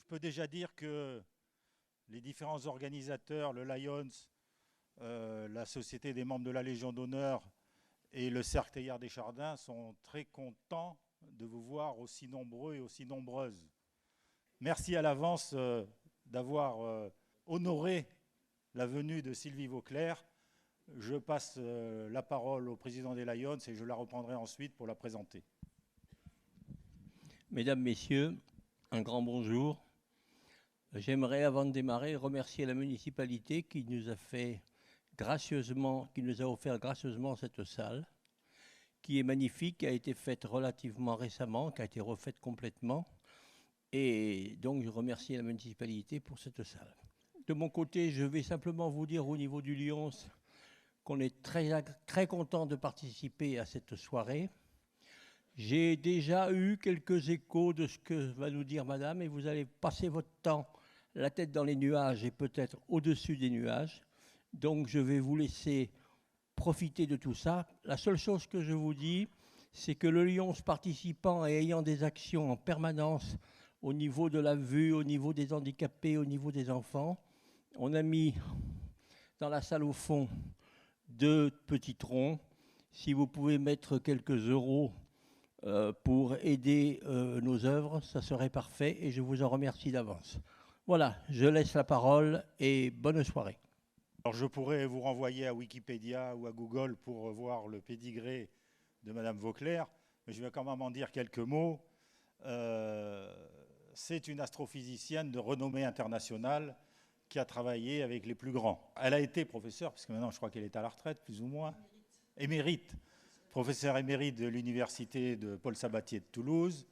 peux déjà dire que les différents organisateurs, le Lions, la Société des membres de la Légion d'honneur et le Cercle Teilhard des Chardins sont très contents de vous voir aussi nombreux et aussi nombreuses. Merci à l'avance d'avoir honoré la venue de Sylvie Vauclair. Je passe la parole au président des Lions et je la reprendrai ensuite pour la présenter. Mesdames, Messieurs, un grand bonjour. J'aimerais, avant de démarrer, remercier la municipalité qui nous a offert gracieusement cette salle, qui est magnifique, qui a été faite relativement récemment, qui a été refaite complètement. Et donc, je remercie la municipalité pour cette salle. De mon côté, je vais simplement vous dire au niveau du Lions qu'on est très content de participer à cette soirée. J'ai déjà eu quelques échos de ce que va nous dire Madame, et vous allez passer votre temps la tête dans les nuages et peut-être au-dessus des nuages. Donc, je vais vous laisser profiter de tout ça. La seule chose que je vous dis, c'est que le Lions participant et ayant des actions en permanence au niveau de la vue, au niveau des handicapés, au niveau des enfants, on a mis dans la salle au fond 2 petits troncs. Si vous pouvez mettre quelques euros pour aider nos œuvres, ça serait parfait et je vous en remercie d'avance. Voilà, je laisse la parole et bonne soirée. Alors je pourrais vous renvoyer à Wikipédia ou à Google pour voir le pédigré de Madame Vauclair, mais je vais quand même en dire quelques mots. C'est une astrophysicienne de renommée internationale qui a travaillé avec les plus grands. Elle a été professeure, parce que maintenant je crois qu'elle est à la retraite, plus ou moins. Émérite. Professeur émérite de l'université de Paul Sabatier de Toulouse.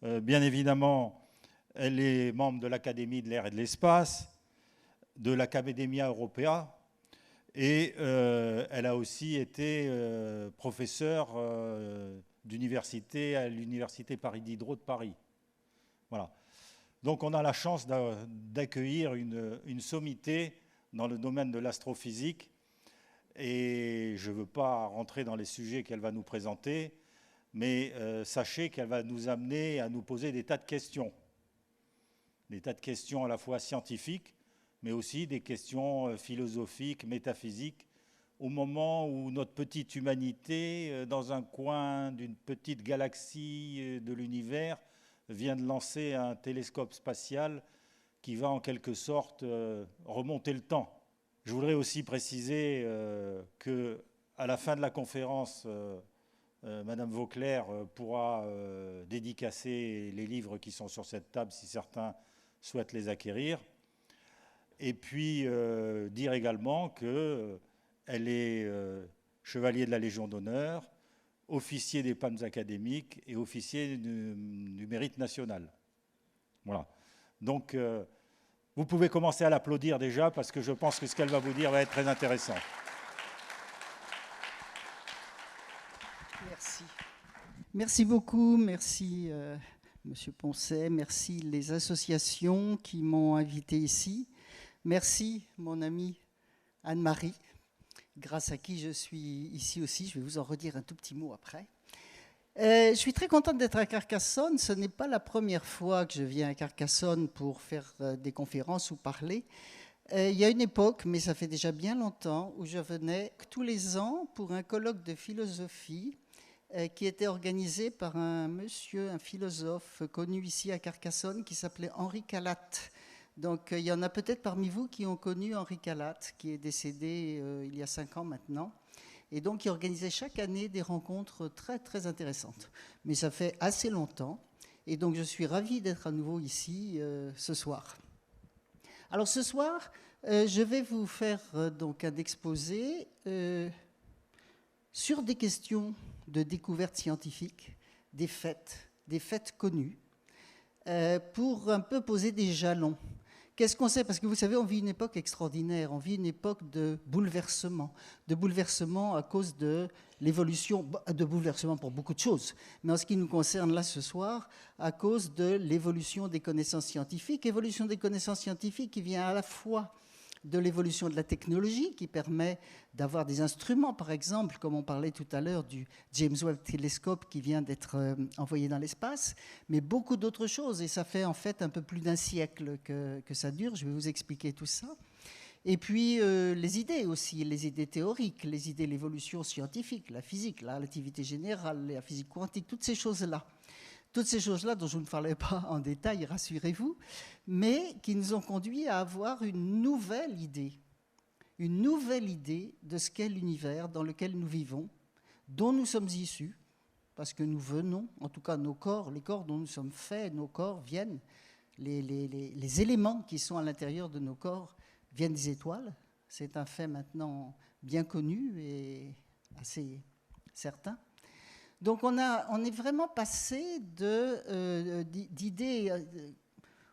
Bien évidemment, elle est membre de l'Académie de l'air et de l'espace, de l'Academia Europea, et elle a aussi été professeure d'université à l'Université Paris Diderot de Paris. Voilà. Donc on a la chance d'accueillir une sommité dans le domaine de l'astrophysique. Et je ne veux pas rentrer dans les sujets qu'elle va nous présenter, mais sachez qu'elle va nous amener à nous poser des tas de questions. Des tas de questions à la fois scientifiques, mais aussi des questions philosophiques, métaphysiques, au moment où notre petite humanité, dans un coin d'une petite galaxie de l'univers, vient de lancer un télescope spatial qui va en quelque sorte remonter le temps. Je voudrais aussi préciser qu'à la fin de la conférence, Madame Vauclair pourra dédicacer les livres qui sont sur cette table si certains souhaitent les acquérir. Et puis dire également qu'elle est chevalier de la Légion d'honneur, officier des palmes académiques et officier du mérite national. Voilà. Donc, vous pouvez commencer à l'applaudir déjà parce que je pense que ce qu'elle va vous dire va être très intéressant. Merci. Merci beaucoup. Merci, Monsieur Poncet. Merci les associations qui m'ont invité ici. Merci, mon amie Anne-Marie, grâce à qui je suis ici aussi. Je vais vous en redire un tout petit mot après. Je suis très contente d'être à Carcassonne. Ce n'est pas la première fois que je viens à Carcassonne pour faire des conférences ou parler. Il y a une époque, mais ça fait déjà bien longtemps, où je venais tous les ans pour un colloque de philosophie qui était organisé par un monsieur, un philosophe connu ici à Carcassonne qui s'appelait Henri Calatte. Donc il y en a peut-être parmi vous qui ont connu Henri Calatte, qui est décédé il y a 5 ans maintenant. Et donc, il organisait chaque année des rencontres très, très intéressantes. Mais ça fait assez longtemps. Et donc, je suis ravie d'être à nouveau ici ce soir. Alors, ce soir, je vais vous faire donc un exposé sur des questions de découverte scientifique, des faits connus, pour un peu poser des jalons. Qu'est-ce qu'on sait? Parce que vous savez, on vit une époque extraordinaire, on vit une époque de bouleversement à cause de l'évolution, de bouleversement pour beaucoup de choses, mais en ce qui nous concerne là ce soir, à cause de l'évolution des connaissances scientifiques, évolution des connaissances scientifiques qui vient à la fois de l'évolution de la technologie qui permet d'avoir des instruments, par exemple, comme on parlait tout à l'heure du James Webb Telescope qui vient d'être envoyé dans l'espace, mais beaucoup d'autres choses. Et ça fait en fait un peu plus d'un siècle que ça dure. Je vais vous expliquer tout ça. Et puis les idées aussi, les idées théoriques, les idées de l'évolution scientifique, la physique, la relativité générale, la physique quantique, toutes ces choses-là. Toutes ces choses-là dont je ne parlais pas en détail, rassurez-vous, mais qui nous ont conduit à avoir une nouvelle idée de ce qu'est l'univers dans lequel nous vivons, dont nous sommes issus, parce que nous venons, en tout cas nos corps, les corps dont nous sommes faits, nos corps viennent, les éléments qui sont à l'intérieur de nos corps viennent des étoiles. C'est un fait maintenant bien connu et assez certain. Donc on est vraiment passé d'idées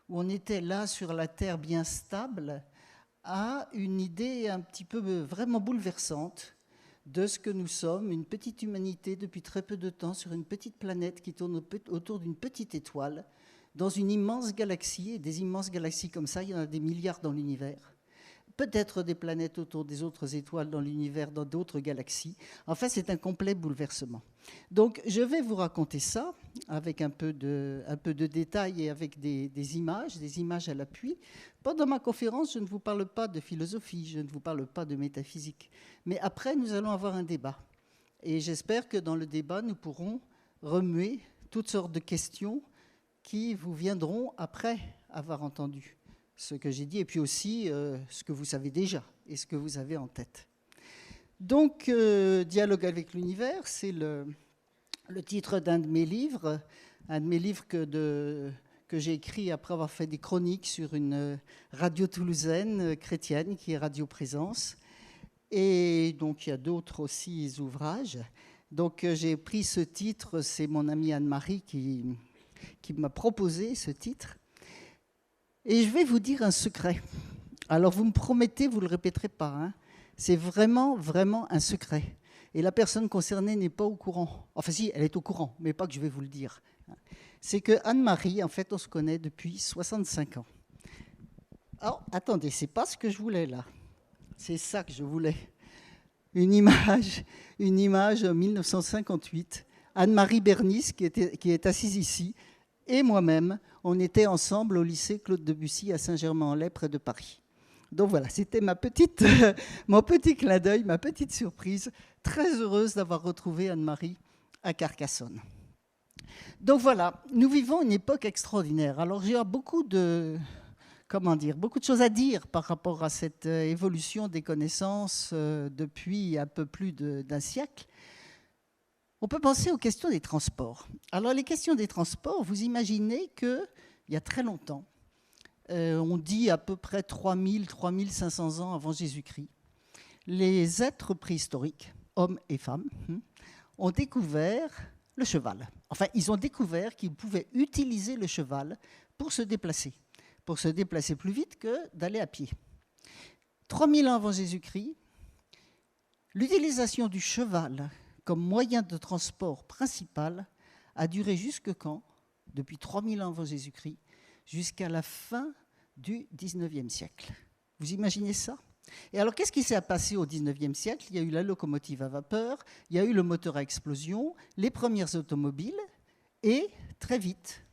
où on était là sur la Terre bien stable à une idée un petit peu vraiment bouleversante de ce que nous sommes, une petite humanité depuis très peu de temps sur une petite planète qui tourne autour d'une petite étoile dans une immense galaxie. Et des immenses galaxies comme ça, il y en a des milliards dans l'univers. Peut-être des planètes autour des autres étoiles dans l'univers, dans d'autres galaxies. Enfin, c'est un complet bouleversement. Donc, je vais vous raconter ça avec un peu de détails et avec des images à l'appui. Pendant ma conférence, je ne vous parle pas de philosophie, je ne vous parle pas de métaphysique. Mais après, nous allons avoir un débat. Et j'espère que dans le débat, nous pourrons remuer toutes sortes de questions qui vous viendront après avoir entendu ce que j'ai dit, et puis aussi ce que vous savez déjà et ce que vous avez en tête. Donc, Dialogue avec l'univers, c'est le titre d'un de mes livres, que j'ai écrit après avoir fait des chroniques sur une radio toulousaine chrétienne qui est Radio Présence. Et donc, il y a d'autres aussi ouvrages. Donc, j'ai pris ce titre, c'est mon amie Anne-Marie qui m'a proposé ce titre. Et je vais vous dire un secret. Alors, vous me promettez, vous ne le répéterez pas. Hein. C'est vraiment, vraiment un secret. Et la personne concernée n'est pas au courant. Enfin, si, elle est au courant, mais pas que je vais vous le dire. C'est que Anne-Marie, en fait, on se connaît depuis 65 ans. Alors, attendez, c'est pas ce que je voulais là. C'est ça que je voulais. Une image 1958. Anne-Marie Bernis, qui est assise ici, et moi-même, on était ensemble au lycée Claude Debussy à Saint-Germain-en-Laye, près de Paris. Donc voilà, c'était mon petit clin d'œil, ma petite surprise. Très heureuse d'avoir retrouvé Anne-Marie à Carcassonne. Donc voilà, nous vivons une époque extraordinaire. Alors j'ai beaucoup de choses à dire par rapport à cette évolution des connaissances depuis un peu plus d'un siècle. On peut penser aux questions des transports. Alors, les questions des transports, vous imaginez qu'il y a très longtemps, on dit à peu près 3500 ans avant Jésus-Christ, les êtres préhistoriques, hommes et femmes, ont découvert le cheval. Enfin, ils ont découvert qu'ils pouvaient utiliser le cheval pour se déplacer plus vite que d'aller à pied. 3000 ans avant Jésus-Christ, l'utilisation du cheval comme moyen de transport principal a duré jusque quand? Depuis 3000 ans avant Jésus-Christ, jusqu'à la fin du 19e siècle. Vous imaginez ça? Et alors, qu'est-ce qui s'est passé au 19e siècle? Il y a eu la locomotive à vapeur, il y a eu le moteur à explosion, les premières automobiles et, très vite,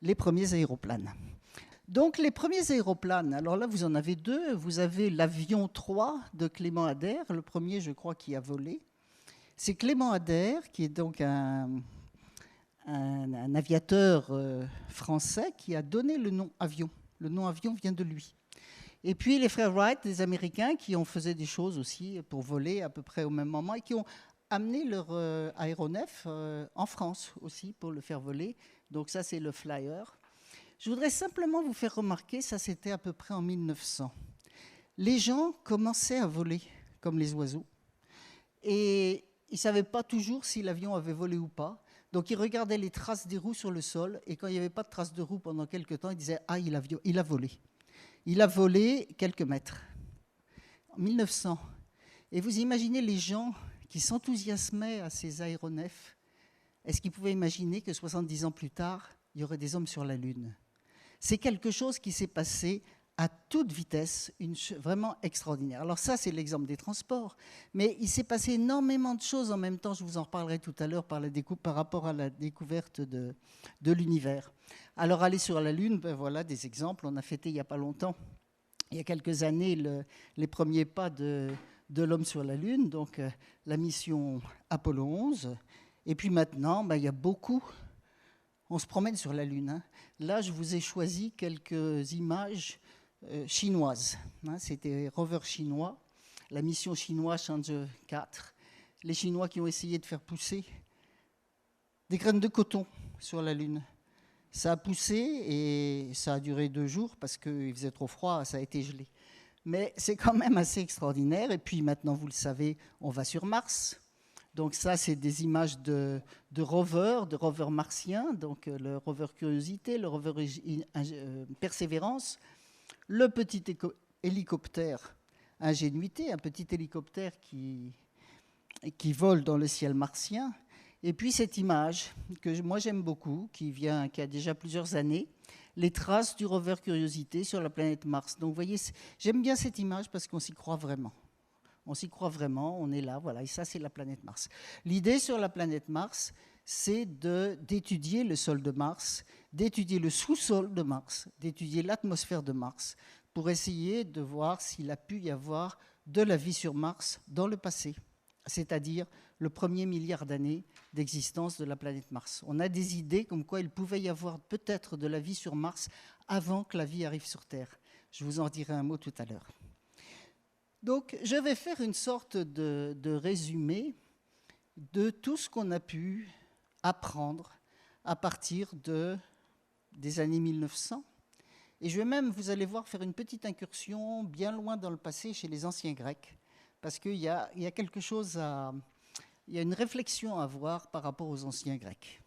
les premiers aéroplanes. Donc, les premiers aéroplanes, alors là, vous en avez deux. Vous avez l'avion 3 de Clément Ader, le premier, je crois, qui a volé. C'est Clément Ader, qui est donc un aviateur français, qui a donné le nom avion. Le nom avion vient de lui. Et puis les frères Wright, des Américains, qui ont fait des choses aussi pour voler à peu près au même moment et qui ont amené leur aéronef en France aussi pour le faire voler. Donc ça, c'est le Flyer. Je voudrais simplement vous faire remarquer, ça c'était à peu près en 1900. Les gens commençaient à voler comme les oiseaux. Et ils ne savaient pas toujours si l'avion avait volé ou pas. Donc, ils regardaient les traces des roues sur le sol. Et quand il n'y avait pas de traces de roues pendant quelques temps, ils disaient « Ah, il a volé. Il a volé quelques mètres. » En 1900. Et vous imaginez les gens qui s'enthousiasmaient à ces aéronefs. Est-ce qu'ils pouvaient imaginer que 70 ans plus tard, il y aurait des hommes sur la Lune? C'est quelque chose qui s'est passé à toute vitesse, vraiment extraordinaire. Alors ça, c'est l'exemple des transports, mais il s'est passé énormément de choses en même temps, je vous en reparlerai tout à l'heure par rapport à la découverte de l'univers. Alors aller sur la Lune, ben voilà des exemples, on a fêté il n'y a pas longtemps, il y a quelques années, les premiers pas de l'homme sur la Lune, donc la mission Apollo 11, et puis maintenant, ben, il y a beaucoup, on se promène sur la Lune. Hein. Là, je vous ai choisi quelques images chinoises. Hein, c'était rover chinois, la mission chinoise Chang'e 4. Les Chinois qui ont essayé de faire pousser des graines de coton sur la Lune. Ça a poussé et ça a duré 2 jours parce qu'il faisait trop froid, ça a été gelé. Mais c'est quand même assez extraordinaire. Et puis maintenant, vous le savez, on va sur Mars. Donc ça, c'est des images de rovers martiens, donc le rover Curiosité, le rover Persévérance, le petit hélicoptère Ingénuité, un petit hélicoptère qui vole dans le ciel martien. Et puis cette image que moi j'aime beaucoup, qui a déjà plusieurs années, les traces du rover Curiosité sur la planète Mars. Donc vous voyez, j'aime bien cette image parce qu'on s'y croit vraiment. On s'y croit vraiment, on est là, voilà, et ça c'est la planète Mars. L'idée sur la planète Mars, c'est d'étudier le sol de Mars, d'étudier le sous-sol de Mars, d'étudier l'atmosphère de Mars, pour essayer de voir s'il a pu y avoir de la vie sur Mars dans le passé, c'est-à-dire le premier milliard d'années d'existence de la planète Mars. On a des idées comme quoi il pouvait y avoir peut-être de la vie sur Mars avant que la vie arrive sur Terre. Je vous en dirai un mot tout à l'heure. Donc, je vais faire une sorte de résumé de tout ce qu'on a pu apprendre à partir des années 1900. Et je vais même, vous allez voir, faire une petite incursion bien loin dans le passé chez les anciens Grecs, parce qu'il y a quelque chose il y a une réflexion à avoir par rapport aux anciens Grecs.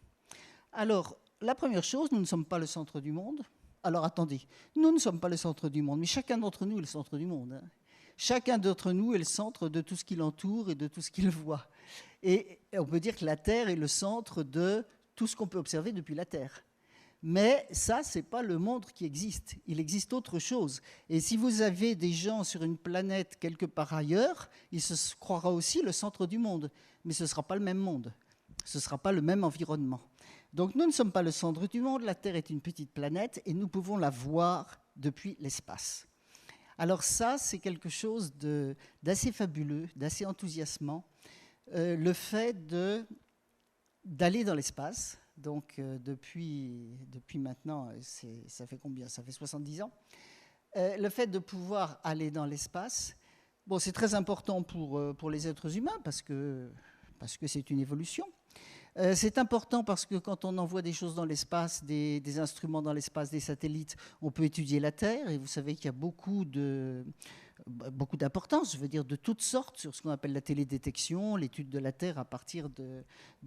Alors, la première chose, nous ne sommes pas le centre du monde. Alors, attendez, nous ne sommes pas le centre du monde, mais chacun d'entre nous est le centre du monde. Hein. Chacun d'entre nous est le centre de tout ce qui l'entoure et de tout ce qu'il voit. Et on peut dire que la Terre est le centre de tout ce qu'on peut observer depuis la Terre. Mais ça, ce n'est pas le monde qui existe. Il existe autre chose. Et si vous avez des gens sur une planète quelque part ailleurs, ils se croira aussi le centre du monde. Mais ce ne sera pas le même monde. Ce ne sera pas le même environnement. Donc nous ne sommes pas le centre du monde. La Terre est une petite planète et nous pouvons la voir depuis l'espace. Alors ça, c'est quelque chose d'assez fabuleux, d'assez enthousiasmant. Le fait d'aller dans l'espace, donc depuis maintenant, ça fait combien? Ça fait 70 ans. Le fait de pouvoir aller dans l'espace, bon, c'est très important pour les êtres humains parce que c'est une évolution. C'est important parce que quand on envoie des choses dans l'espace, des instruments dans l'espace, des satellites, on peut étudier la Terre. Et vous savez qu'il y a beaucoup d'importance, je veux dire, de toutes sortes, sur ce qu'on appelle la télédétection, l'étude de la Terre à partir de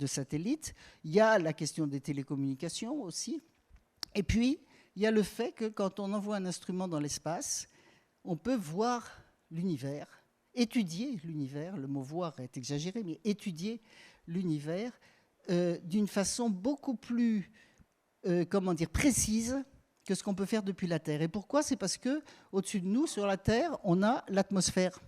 satellites. Il y a la question des télécommunications aussi. Et puis, il y a le fait que quand on envoie un instrument dans l'espace, on peut voir l'univers, étudier l'univers. Le mot « voir » est exagéré, mais étudier l'univers d'une façon beaucoup plus précise que ce qu'on peut faire depuis la Terre. Et pourquoi? C'est parce qu'au-dessus de nous, sur la Terre, on a l'atmosphère.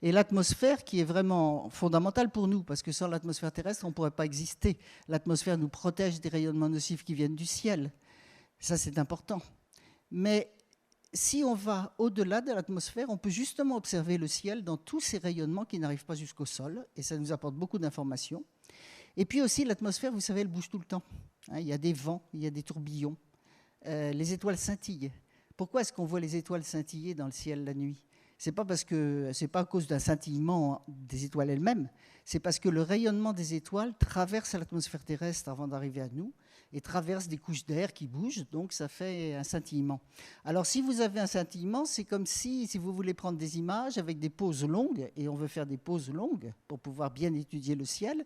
Et l'atmosphère qui est vraiment fondamentale pour nous, parce que sans l'atmosphère terrestre, on ne pourrait pas exister. L'atmosphère nous protège des rayonnements nocifs qui viennent du ciel. Ça, c'est important. Mais si on va au-delà de l'atmosphère, on peut justement observer le ciel dans tous ces rayonnements qui n'arrivent pas jusqu'au sol. Et ça nous apporte beaucoup d'informations. Et puis aussi, l'atmosphère, vous savez, elle bouge tout le temps. Il y a des vents, il y a des tourbillons. Les étoiles scintillent. Pourquoi est-ce qu'on voit les étoiles scintiller dans le ciel la nuit? C'est pas à cause d'un scintillement des étoiles elles-mêmes. C'est parce que le rayonnement des étoiles traverse l'atmosphère terrestre avant d'arriver à nous et traverse des couches d'air qui bougent, donc ça fait un scintillement. Alors si vous avez un scintillement, c'est comme si vous voulez prendre des images avec des pauses longues, et on veut faire des pauses longues pour pouvoir bien étudier le ciel.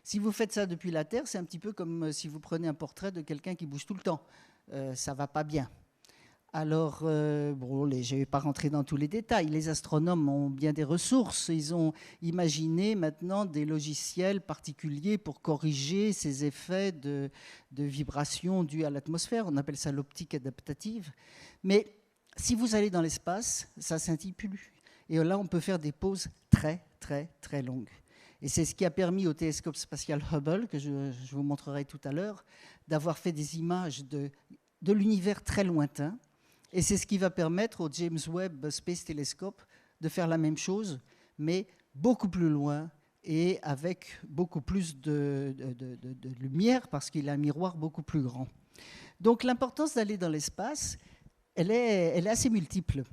Si vous faites ça depuis la Terre, c'est un petit peu comme si vous prenez un portrait de quelqu'un qui bouge tout le temps. Ça ne va pas bien. Alors, je ne vais pas rentrer dans tous les détails. Les astronomes ont bien des ressources. Ils ont imaginé maintenant des logiciels particuliers pour corriger ces effets de vibration dus à l'atmosphère. On appelle ça l'optique adaptative. Mais si vous allez dans l'espace, ça scintille plus. Et là, on peut faire des pauses très, très, très longues. Et c'est ce qui a permis au télescope spatial Hubble, que je vous montrerai tout à l'heure, d'avoir fait des images de l'univers très lointain. Et c'est ce qui va permettre au James Webb Space Telescope de faire la même chose, mais beaucoup plus loin et avec beaucoup plus de lumière, parce qu'il a un miroir beaucoup plus grand. Donc l'importance d'aller dans l'espace, elle est assez multiple.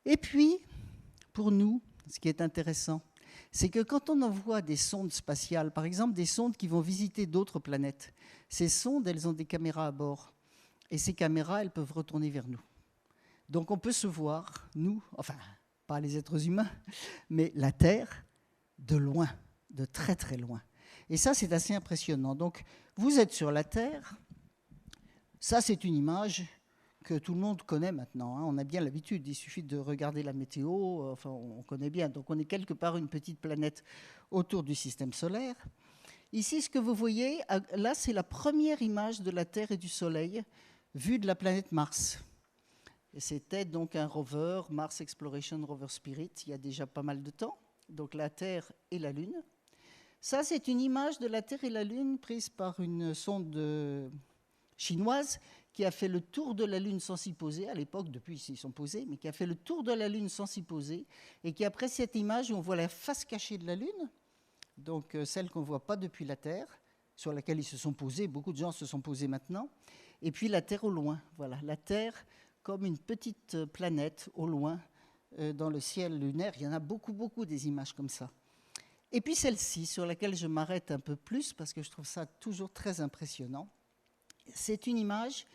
Et puis, pour nous, ce qui est intéressant, c'est que quand on envoie des sondes spatiales, par exemple des sondes qui vont visiter d'autres planètes, ces sondes, elles ont des caméras à bord. Et ces caméras, elles peuvent retourner vers nous. Donc on peut se voir, nous, enfin, pas les êtres humains, mais la Terre, de loin, de très très loin. Et ça, c'est assez impressionnant. Donc, vous êtes sur la Terre. Ça, c'est une image que tout le monde connaît maintenant. Hein. On a bien l'habitude. Il suffit de regarder la météo. Enfin, on connaît bien. Donc, on est quelque part une petite planète autour du système solaire. Ici, ce que vous voyez, là, c'est la première image de la Terre et du Soleil vue de la planète Mars. Et c'était donc un rover, Mars Exploration Rover Spirit, il y a déjà pas mal de temps. Donc, la Terre et la Lune. Ça, c'est une image de la Terre et la Lune prise par une sonde chinoise qui a fait le tour de la Lune sans s'y poser, à l'époque, depuis ils s'y sont posés, mais qui a fait le tour de la Lune sans s'y poser, et qui, après cette image, où on voit la face cachée de la Lune, donc celle qu'on ne voit pas depuis la Terre, sur laquelle ils se sont posés, beaucoup de gens se sont posés maintenant, et puis la Terre au loin, voilà, la Terre comme une petite planète au loin, dans le ciel lunaire. Il y en a beaucoup, beaucoup des images comme ça. Et puis celle-ci, sur laquelle je m'arrête un peu plus, parce que je trouve ça toujours très impressionnant, c'est une image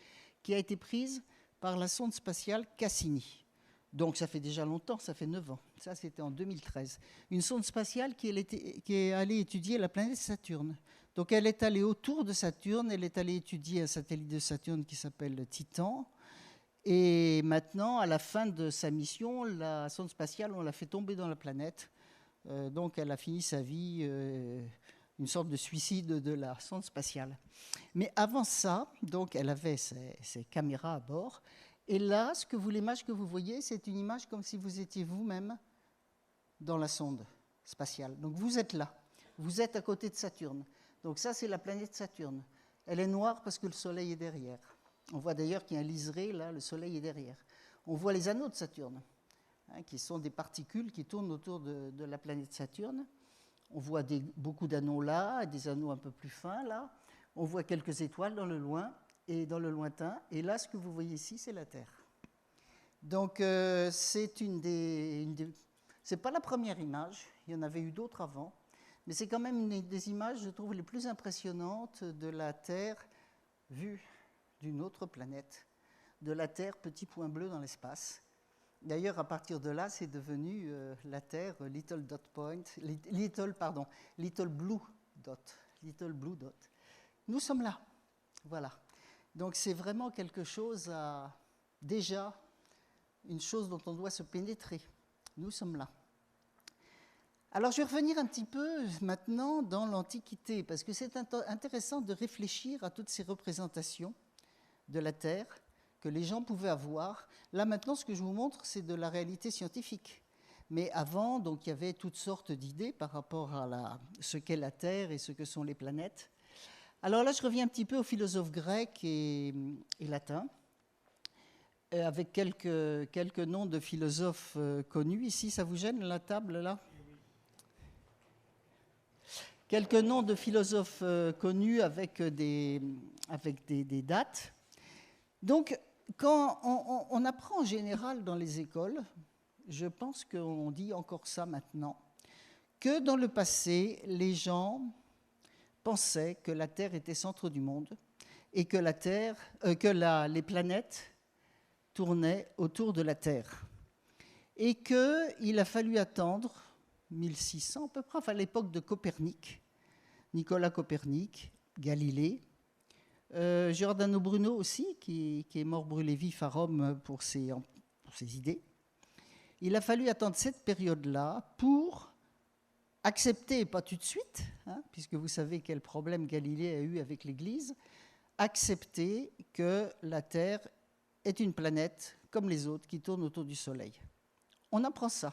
qui a été prise par la sonde spatiale Cassini. Donc ça fait déjà longtemps, ça fait 9 ans. Ça, c'était en 2013. Une sonde spatiale qui est allée étudier la planète Saturne. Donc elle est allée autour de Saturne, elle est allée étudier un satellite de Saturne qui s'appelle Titan. Et maintenant, à la fin de sa mission, la sonde spatiale, on l'a fait tomber dans la planète. Donc elle a fini sa vie, une sorte de suicide de la sonde spatiale. Mais avant ça, donc elle avait ses caméras à bord. Et là, l'image que vous voyez, c'est une image comme si vous étiez vous-même dans la sonde spatiale. Donc vous êtes là, vous êtes à côté de Saturne. Donc ça, c'est la planète Saturne. Elle est noire parce que le Soleil est derrière. On voit d'ailleurs qu'il y a un liseré, là, le Soleil est derrière. On voit les anneaux de Saturne, hein, qui sont des particules qui tournent autour de la planète Saturne. On voit beaucoup d'anneaux là, des anneaux un peu plus fins là. On voit quelques étoiles dans le loin et dans le lointain. Et là, ce que vous voyez ici, c'est la Terre. Donc, c'est c'est pas la première image. Il y en avait eu d'autres avant. Mais c'est quand même une des images, je trouve, les plus impressionnantes de la Terre vue d'une autre planète. De la Terre, petit point bleu dans l'espace. D'ailleurs, à partir de là, c'est devenu la Terre, Little Blue Dot. Nous sommes là, voilà. Donc c'est vraiment quelque chose déjà une chose dont on doit se pénétrer. Nous sommes là. Alors je vais revenir un petit peu maintenant dans l'Antiquité, parce que c'est intéressant de réfléchir à toutes ces représentations de la Terre que les gens pouvaient avoir. Là, maintenant, ce que je vous montre, c'est de la réalité scientifique. Mais avant, donc, il y avait toutes sortes d'idées par rapport à ce qu'est la Terre et ce que sont les planètes. Alors là, je reviens un petit peu aux philosophes grecs et latins, avec quelques noms de philosophes connus. Ici, ça vous gêne, la table, là ? Quelques noms de philosophes connus avec des dates. Donc, quand on apprend en général dans les écoles, je pense qu'on dit encore ça maintenant, que dans le passé, les gens pensaient que la Terre était centre du monde et que les planètes tournaient autour de la Terre. Et qu'il a fallu attendre 1600 à peu près, enfin l'époque de Copernic, Nicolas Copernic, Galilée, Giordano Bruno aussi, qui est mort brûlé vif à Rome pour ses idées. Il a fallu attendre cette période-là pour accepter, pas tout de suite, hein, puisque vous savez quel problème Galilée a eu avec l'Église, accepter que la Terre est une planète comme les autres qui tourne autour du Soleil. On apprend ça.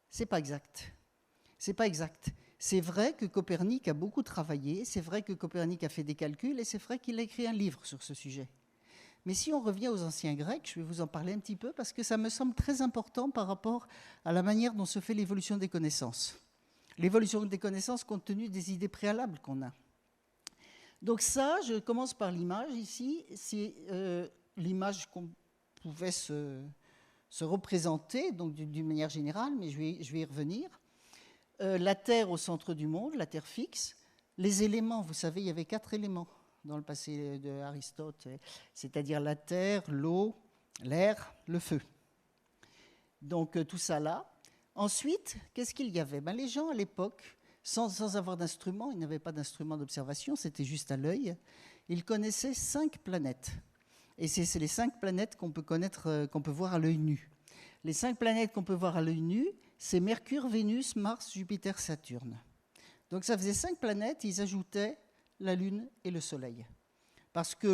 C'est pas exact. C'est pas exact. C'est vrai que Copernic a beaucoup travaillé, c'est vrai que Copernic a fait des calculs et c'est vrai qu'il a écrit un livre sur ce sujet. Mais si on revient aux anciens Grecs, je vais vous en parler un petit peu parce que ça me semble très important par rapport à la manière dont se fait l'évolution des connaissances. L'évolution des connaissances compte tenu des idées préalables qu'on a. Donc ça, je commence par l'image ici. C'est l'image qu'on pouvait se représenter donc d'une manière générale, mais je vais y revenir. La Terre au centre du monde, la Terre fixe. Les éléments, vous savez, il y avait 4 éléments dans le passé d'Aristote, c'est-à-dire la terre, l'eau, l'air, le feu. Donc tout ça là. Ensuite, qu'est-ce qu'il y avait? Les gens à l'époque, sans avoir d'instruments, ils n'avaient pas d'instruments d'observation, c'était juste à l'œil, ils connaissaient 5 planètes. Et c'est les 5 planètes qu'on peut connaître, qu'on peut voir à l'œil nu. Les 5 planètes qu'on peut voir à l'œil nu, c'est Mercure, Vénus, Mars, Jupiter, Saturne. Donc ça faisait 5 planètes, ils ajoutaient la Lune et le Soleil. Parce que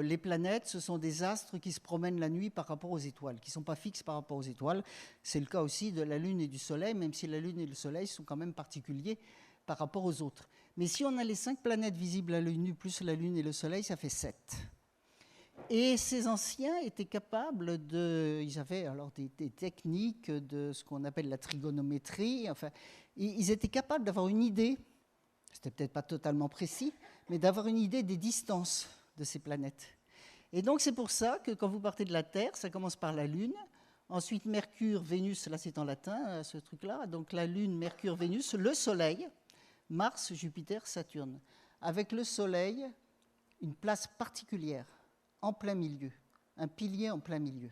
les planètes, ce sont des astres qui se promènent la nuit par rapport aux étoiles, qui ne sont pas fixes par rapport aux étoiles. C'est le cas aussi de la Lune et du Soleil, même si la Lune et le Soleil sont quand même particuliers par rapport aux autres. Mais si on a les 5 planètes visibles à l'œil nu, plus la Lune et le Soleil, ça fait 7. Et ces anciens étaient capables ils avaient alors des techniques de ce qu'on appelle la trigonométrie, enfin, ils étaient capables d'avoir une idée, c'était peut-être pas totalement précis, mais d'avoir une idée des distances de ces planètes. Et donc c'est pour ça que quand vous partez de la Terre, ça commence par la Lune, ensuite Mercure, Vénus, là c'est en latin ce truc-là, donc la Lune, Mercure, Vénus, le Soleil, Mars, Jupiter, Saturne. Avec le Soleil, une place particulière, en plein milieu, un pilier en plein milieu.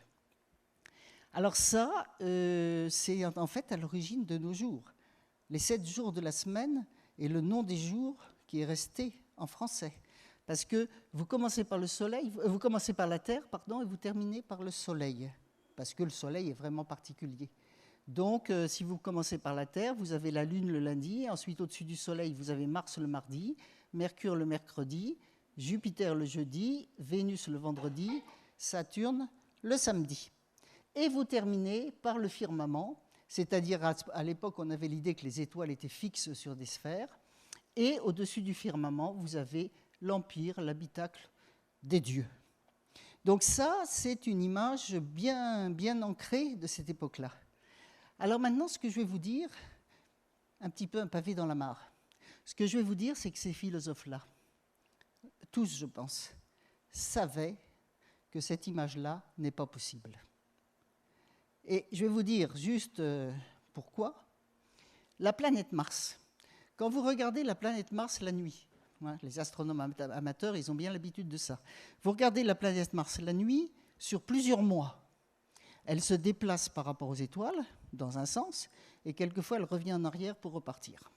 Alors ça, c'est en fait à l'origine de nos jours. Les 7 jours de la semaine est le nom des jours qui est resté en français. Parce que vous commencez par le soleil, vous commencez par la terre, pardon, et vous terminez par le soleil. Parce que le soleil est vraiment particulier. Donc, si vous commencez par la terre, vous avez la lune le lundi, ensuite au-dessus du soleil, vous avez Mars le mardi, Mercure le mercredi, Jupiter le jeudi, Vénus le vendredi, Saturne le samedi. Et vous terminez par le firmament, c'est-à-dire à l'époque, on avait l'idée que les étoiles étaient fixes sur des sphères, et au-dessus du firmament, vous avez l'empire, l'habitacle des dieux. Donc ça, c'est une image bien, bien ancrée de cette époque-là. Alors maintenant, ce que je vais vous dire, un petit peu un pavé dans la mare, ce que je vais vous dire, c'est que ces philosophes-là, tous, je pense, savaient que cette image-là n'est pas possible. Et je vais vous dire juste pourquoi. La planète Mars. Quand vous regardez la planète Mars la nuit, les astronomes amateurs, ils ont bien l'habitude de ça. Vous regardez la planète Mars la nuit, sur plusieurs mois, elle se déplace par rapport aux étoiles, dans un sens, et quelquefois elle revient en arrière pour repartir.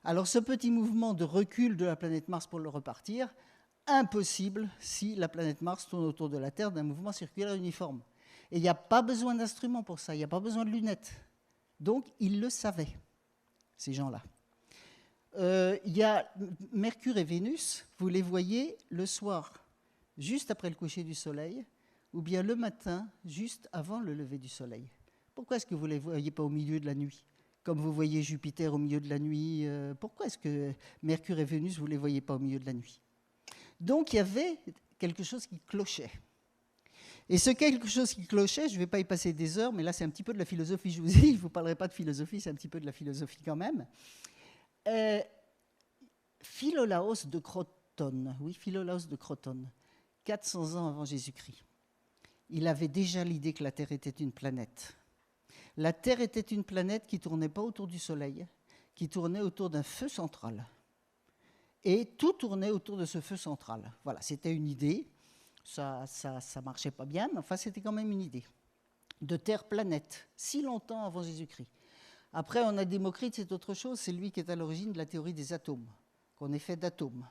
Alors ce petit mouvement de recul de la planète Mars pour le repartir, impossible si la planète Mars tourne autour de la Terre d'un mouvement circulaire uniforme. Et il n'y a pas besoin d'instruments pour ça, il n'y a pas besoin de lunettes. Donc ils le savaient, ces gens-là. Il y a Mercure et Vénus, vous les voyez le soir, juste après le coucher du soleil, ou bien le matin, juste avant le lever du soleil. Pourquoi est-ce que vous ne les voyez pas au milieu de la nuit, comme vous voyez Jupiter au milieu de la nuit? Pourquoi est-ce que Mercure et Vénus, vous ne les voyez pas au milieu de la nuit? Donc il y avait quelque chose qui clochait. Et ce quelque chose qui clochait, je ne vais pas y passer des heures, mais là c'est un petit peu de la philosophie, je vous dis, je ne vous parlerai pas de philosophie, c'est un petit peu de la philosophie quand même. Philolaos de Crotone, 400 ans avant Jésus-Christ, il avait déjà l'idée que la Terre était une planète. La Terre était une planète qui ne tournait pas autour du Soleil, qui tournait autour d'un feu central. Et tout tournait autour de ce feu central. Voilà, c'était une idée. Ça marchait pas bien, mais enfin, c'était quand même une idée. De Terre-planète, si longtemps avant Jésus-Christ. Après, on a Démocrite, c'est autre chose. C'est lui qui est à l'origine de la théorie des atomes, qu'on est fait d'atomes.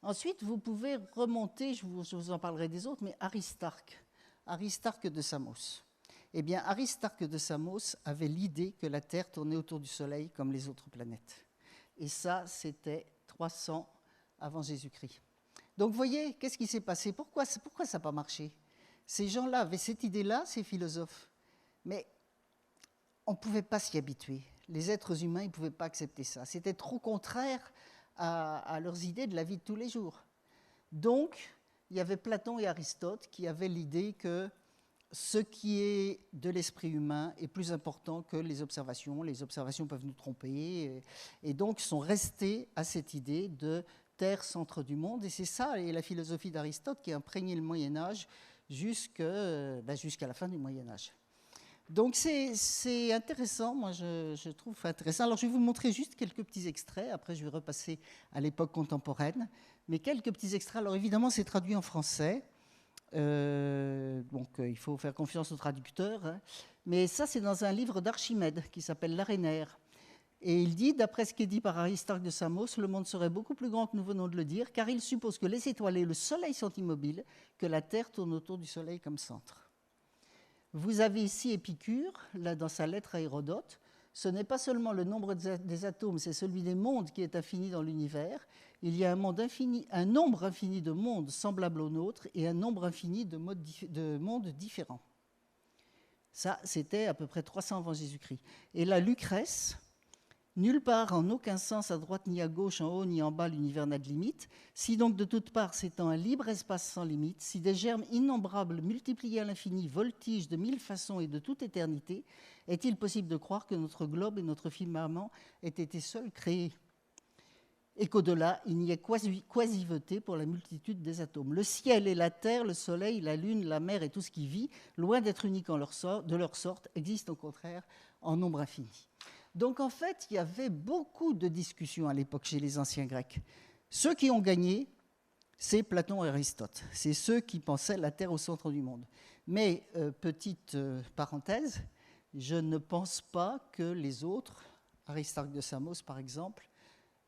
Ensuite, vous pouvez remonter, je vous en parlerai des autres, mais Aristarque de Samos. Eh bien, Aristarque de Samos avait l'idée que la Terre tournait autour du Soleil comme les autres planètes. Et ça, c'était 300 avant Jésus-Christ. Donc, vous voyez, qu'est-ce qui s'est passé? Pourquoi ça n'a pas marché? Ces gens-là avaient cette idée-là, ces philosophes, mais on ne pouvait pas s'y habituer. Les êtres humains, ils ne pouvaient pas accepter ça. C'était trop contraire à leurs idées de la vie de tous les jours. Donc, il y avait Platon et Aristote qui avaient l'idée que ce qui est de l'esprit humain est plus important que les observations. Les observations peuvent nous tromper. Et donc, sont restés à cette idée de terre, centre du monde. Et c'est ça, et la philosophie d'Aristote qui a imprégné le Moyen-Âge jusqu'à la fin du Moyen-Âge. Donc, c'est intéressant, moi je trouve intéressant. Alors, je vais vous montrer juste quelques petits extraits. Après, je vais repasser à l'époque contemporaine. Mais quelques petits extraits. Alors, évidemment, c'est traduit en français. Donc il faut faire confiance au traducteur, hein. Mais ça c'est dans un livre d'Archimède qui s'appelle l'Arénaire, et il dit, d'après ce qui est dit par Aristarque de Samos, le monde serait beaucoup plus grand que nous venons de le dire, car il suppose que les étoiles et le soleil sont immobiles, que la Terre tourne autour du soleil comme centre. Vous avez ici Épicure, là dans sa lettre à Hérodote. Ce n'est pas seulement le nombre des atomes, c'est celui des mondes qui est infini dans l'univers. Il y a un nombre infini de mondes semblables aux nôtres et un nombre infini de mondes différents. Ça, c'était à peu près 300 avant Jésus-Christ. Et là, Lucrèce, nulle part, en aucun sens, à droite ni à gauche, en haut ni en bas, l'univers n'a de limite. Si donc de toutes parts s'étend un libre espace sans limite, si des germes innombrables multipliés à l'infini voltigent de 1000 façons et de toute éternité, est-il possible de croire que notre globe et notre firmament aient été seuls créés, et qu'au-delà, il n'y ait quasi-veté pour la multitude des atomes? Le ciel et la terre, le soleil, la lune, la mer et tout ce qui vit, loin d'être uniques de leur sorte, existent au contraire en nombre infini. Donc en fait, il y avait beaucoup de discussions à l'époque chez les anciens Grecs. Ceux qui ont gagné, c'est Platon et Aristote. C'est ceux qui pensaient la Terre au centre du monde. Mais, petite parenthèse, je ne pense pas que les autres, Aristarque de Samos par exemple,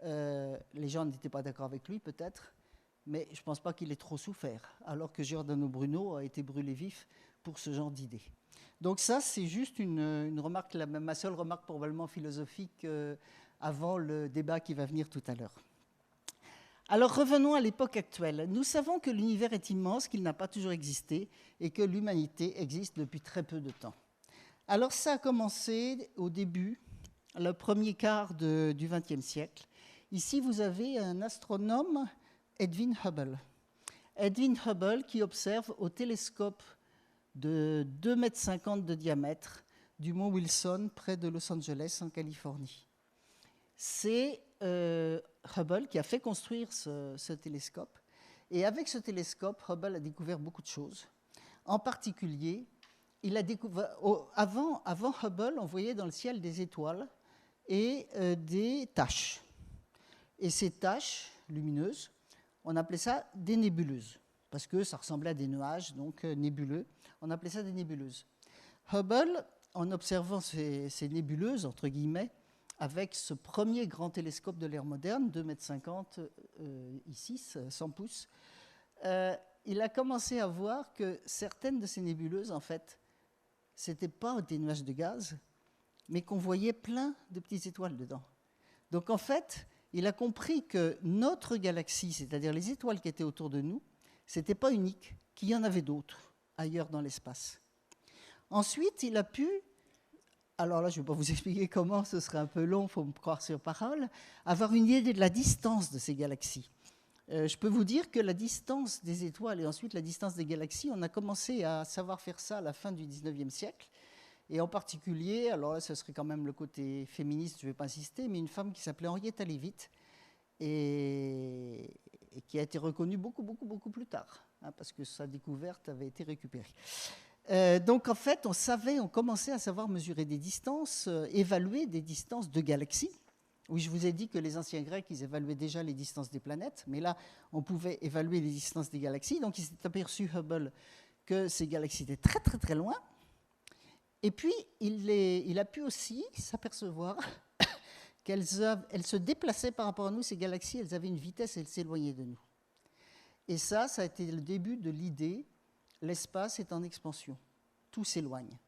les gens n'étaient pas d'accord avec lui peut-être, mais je ne pense pas qu'il ait trop souffert, alors que Giordano Bruno a été brûlé vif pour ce genre d'idées. Donc ça, c'est juste une remarque, ma seule remarque probablement philosophique avant le débat qui va venir tout à l'heure. Alors revenons à l'époque actuelle. Nous savons que l'univers est immense, qu'il n'a pas toujours existé et que l'humanité existe depuis très peu de temps. Alors ça a commencé au début, le premier quart du XXe siècle. Ici, vous avez un astronome, Edwin Hubble. Edwin Hubble qui observe au télescope de 2,50 m de diamètre du mont Wilson, près de Los Angeles, en Californie. C'est Hubble qui a fait construire ce télescope. Et avec ce télescope, Hubble a découvert beaucoup de choses. En particulier, il a découvert, avant Hubble, on voyait dans le ciel des étoiles et des taches. Et ces taches lumineuses, on appelait ça des nébuleuses, parce que ça ressemblait à des nuages, donc nébuleux. On appelait ça des nébuleuses. Hubble, en observant ces nébuleuses, entre guillemets, avec ce premier grand télescope de l'ère moderne, 2,50 m, ici, 100 pouces, il a commencé à voir que certaines de ces nébuleuses, en fait, ce n'étaient pas des nuages de gaz, mais qu'on voyait plein de petites étoiles dedans. Donc, en fait, il a compris que notre galaxie, c'est-à-dire les étoiles qui étaient autour de nous, ce n'était pas unique, qu'il y en avait d'autres ailleurs dans l'espace. Ensuite, il a pu, alors là je ne vais pas vous expliquer comment, ce serait un peu long, il faut me croire sur parole, avoir une idée de la distance de ces galaxies. Je peux vous dire que la distance des étoiles et ensuite la distance des galaxies, on a commencé à savoir faire ça à la fin du 19e siècle. Et en particulier, alors là, ce serait quand même le côté féministe, je ne vais pas insister, mais une femme qui s'appelait Henrietta Leavitt et qui a été reconnue beaucoup plus tard, hein, parce que sa découverte avait été récupérée. Donc en fait, on commençait à savoir mesurer des distances, évaluer des distances de galaxies. Oui, je vous ai dit que les anciens Grecs, ils évaluaient déjà les distances des planètes, mais là, on pouvait évaluer les distances des galaxies. Donc il s'est aperçu, Hubble, que ces galaxies étaient très loin. Et puis, il a pu aussi s'apercevoir qu'elles se déplaçaient par rapport à nous, ces galaxies, elles avaient une vitesse, elles s'éloignaient de nous. Et ça a été le début de l'idée, l'espace est en expansion, tout s'éloigne.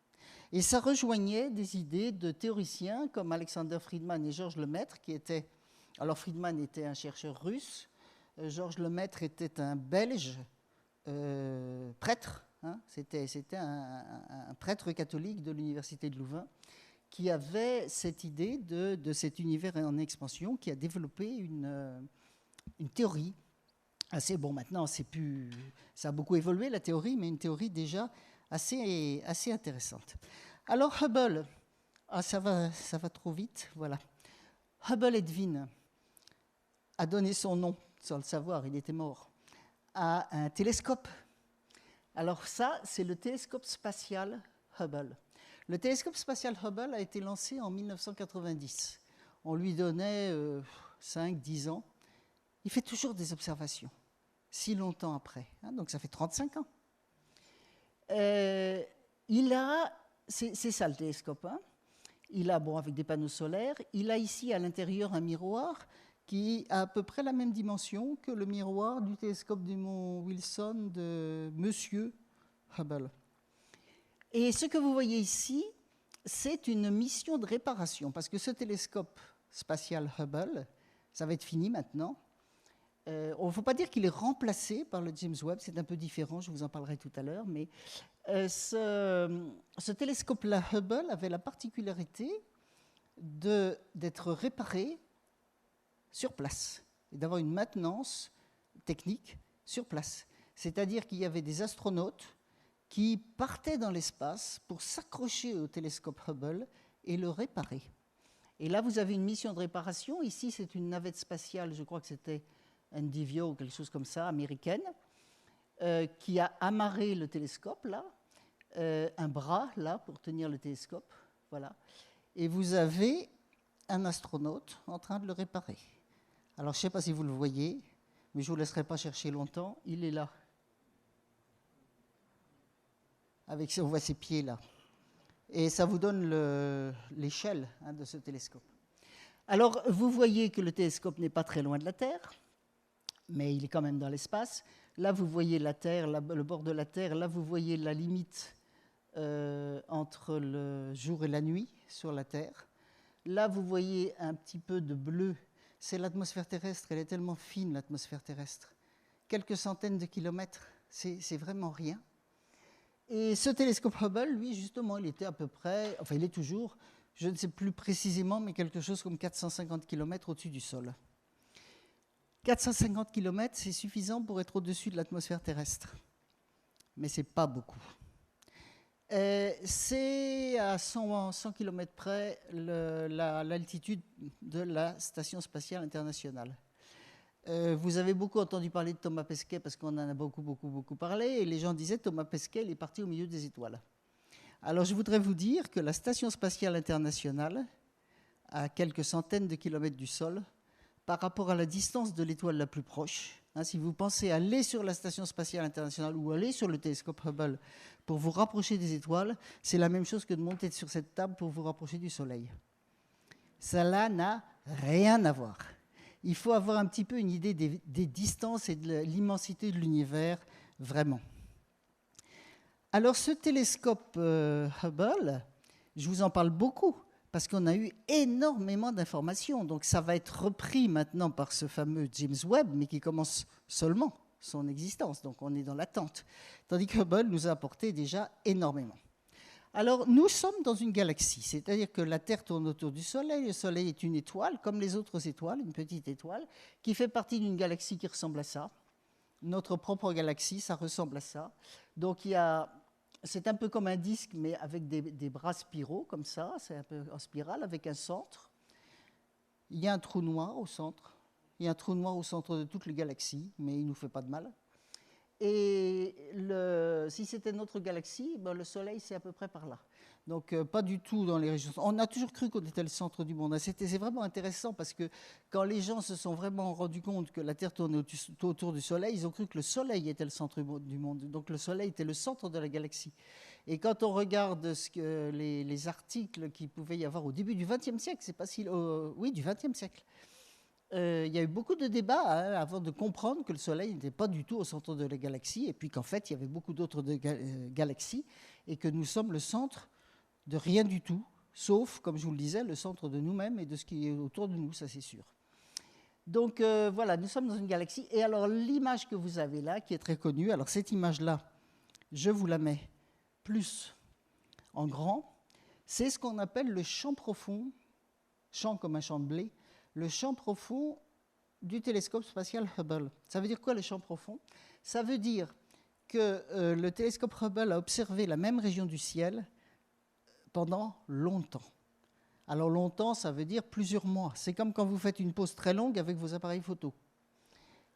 Et ça rejoignait des idées de théoriciens comme Alexander Friedman et Georges Lemaître, qui étaient... Alors Friedman était un chercheur russe, Georges Lemaître était un Belge prêtre, hein, c'était un prêtre catholique de l'université de Louvain qui avait cette idée de cet univers en expansion, qui a développé une théorie assez, bon maintenant ça a beaucoup évolué la théorie, mais une théorie déjà assez intéressante. Alors Hubble, ça va trop vite, voilà. Hubble Edwin a donné son nom, sans le savoir, il était mort, à un télescope. Alors ça, c'est le télescope spatial Hubble. Le télescope spatial Hubble a été lancé en 1990. On lui donnait 5-10 ans. Il fait toujours des observations, si longtemps après. Hein, donc ça fait 35 ans. C'est ça le télescope. Hein. Il a, bon, avec des panneaux solaires, il a ici à l'intérieur un miroir qui a à peu près la même dimension que le miroir du télescope du mont Wilson de Monsieur Hubble. Et ce que vous voyez ici, c'est une mission de réparation, parce que ce télescope spatial Hubble, ça va être fini maintenant. Il ne faut pas dire qu'il est remplacé par le James Webb, c'est un peu différent, je vous en parlerai tout à l'heure, mais ce télescope-là, Hubble, avait la particularité d'être réparé sur place et d'avoir une maintenance technique sur place. C'est-à-dire qu'il y avait des astronautes qui partaient dans l'espace pour s'accrocher au télescope Hubble et le réparer. Et là, vous avez une mission de réparation. Ici, c'est une navette spatiale, je crois que c'était Endeavour ou quelque chose comme ça, américaine, qui a amarré le télescope, là, un bras, là, pour tenir le télescope. Voilà. Et vous avez un astronaute en train de le réparer. Alors, je ne sais pas si vous le voyez, mais je ne vous laisserai pas chercher longtemps. Il est là. On voit ses pieds là. Et ça vous donne l'échelle de ce télescope. Alors, vous voyez que le télescope n'est pas très loin de la Terre, mais il est quand même dans l'espace. Là, vous voyez la Terre, le bord de la Terre. Là, vous voyez la limite entre le jour et la nuit sur la Terre. Là, vous voyez un petit peu de bleu. C'est l'atmosphère terrestre. Elle est tellement fine, l'atmosphère terrestre. Quelques centaines de kilomètres, c'est vraiment rien. Et ce télescope Hubble, lui, justement, il était à peu près, enfin, il est toujours, je ne sais plus précisément, mais quelque chose comme 450 km au-dessus du sol. 450 km, c'est suffisant pour être au-dessus de l'atmosphère terrestre. Mais ce n'est pas beaucoup. C'est à 100 km près l'altitude de la Station spatiale internationale. Vous avez beaucoup entendu parler de Thomas Pesquet parce qu'on en a beaucoup parlé, et les gens disaient Thomas Pesquet, il est parti au milieu des étoiles. Alors je voudrais vous dire que la Station spatiale internationale, à quelques centaines de kilomètres du sol, par rapport à la distance de l'étoile la plus proche, si vous pensez aller sur la Station spatiale internationale ou aller sur le télescope Hubble pour vous rapprocher des étoiles, c'est la même chose que de monter sur cette table pour vous rapprocher du Soleil. Cela n'a rien à voir. Il faut avoir un petit peu une idée des distances et de l'immensité de l'univers, vraiment. Alors ce télescope Hubble, je vous en parle beaucoup, parce qu'on a eu énormément d'informations. Donc ça va être repris maintenant par ce fameux James Webb, mais qui commence seulement son existence. Donc on est dans l'attente. Tandis que Hubble nous a apporté déjà énormément. Alors, nous sommes dans une galaxie, c'est-à-dire que la Terre tourne autour du Soleil. Le Soleil est une étoile, comme les autres étoiles, une petite étoile, qui fait partie d'une galaxie qui ressemble à ça. Notre propre galaxie, ça ressemble à ça. Donc, c'est un peu comme un disque, mais avec des bras spiraux, comme ça. C'est un peu en spirale, avec un centre. Il y a un trou noir au centre. Il y a un trou noir au centre de toute la galaxie, mais il ne nous fait pas de mal. Et si c'était notre galaxie, le Soleil, c'est à peu près par là. Donc, pas du tout dans les régions. On a toujours cru qu'on était le centre du monde. C'est vraiment intéressant parce que quand les gens se sont vraiment rendus compte que la Terre tournait autour du Soleil, ils ont cru que le Soleil était le centre du monde. Donc, le Soleil était le centre de la galaxie. Et quand on regarde les articles qu'il pouvait y avoir au début du XXe siècle, c'est pas si... oui, du XXe siècle. Il y a eu beaucoup de débats avant de comprendre que le Soleil n'était pas du tout au centre de la galaxie, et puis qu'en fait, il y avait beaucoup d'autres galaxies, et que nous sommes le centre de rien du tout, sauf, comme je vous le disais, le centre de nous-mêmes et de ce qui est autour de nous, ça c'est sûr. Donc voilà, nous sommes dans une galaxie. Et alors l'image que vous avez là, qui est très connue, alors cette image-là, je vous la mets plus en grand, c'est ce qu'on appelle le champ profond, champ comme un champ de blé, le champ profond du télescope spatial Hubble. Ça veut dire quoi le champ profond? Ça veut dire que le télescope Hubble a observé la même région du ciel pendant longtemps. Alors longtemps, ça veut dire plusieurs mois. C'est comme quand vous faites une pause très longue avec vos appareils photo.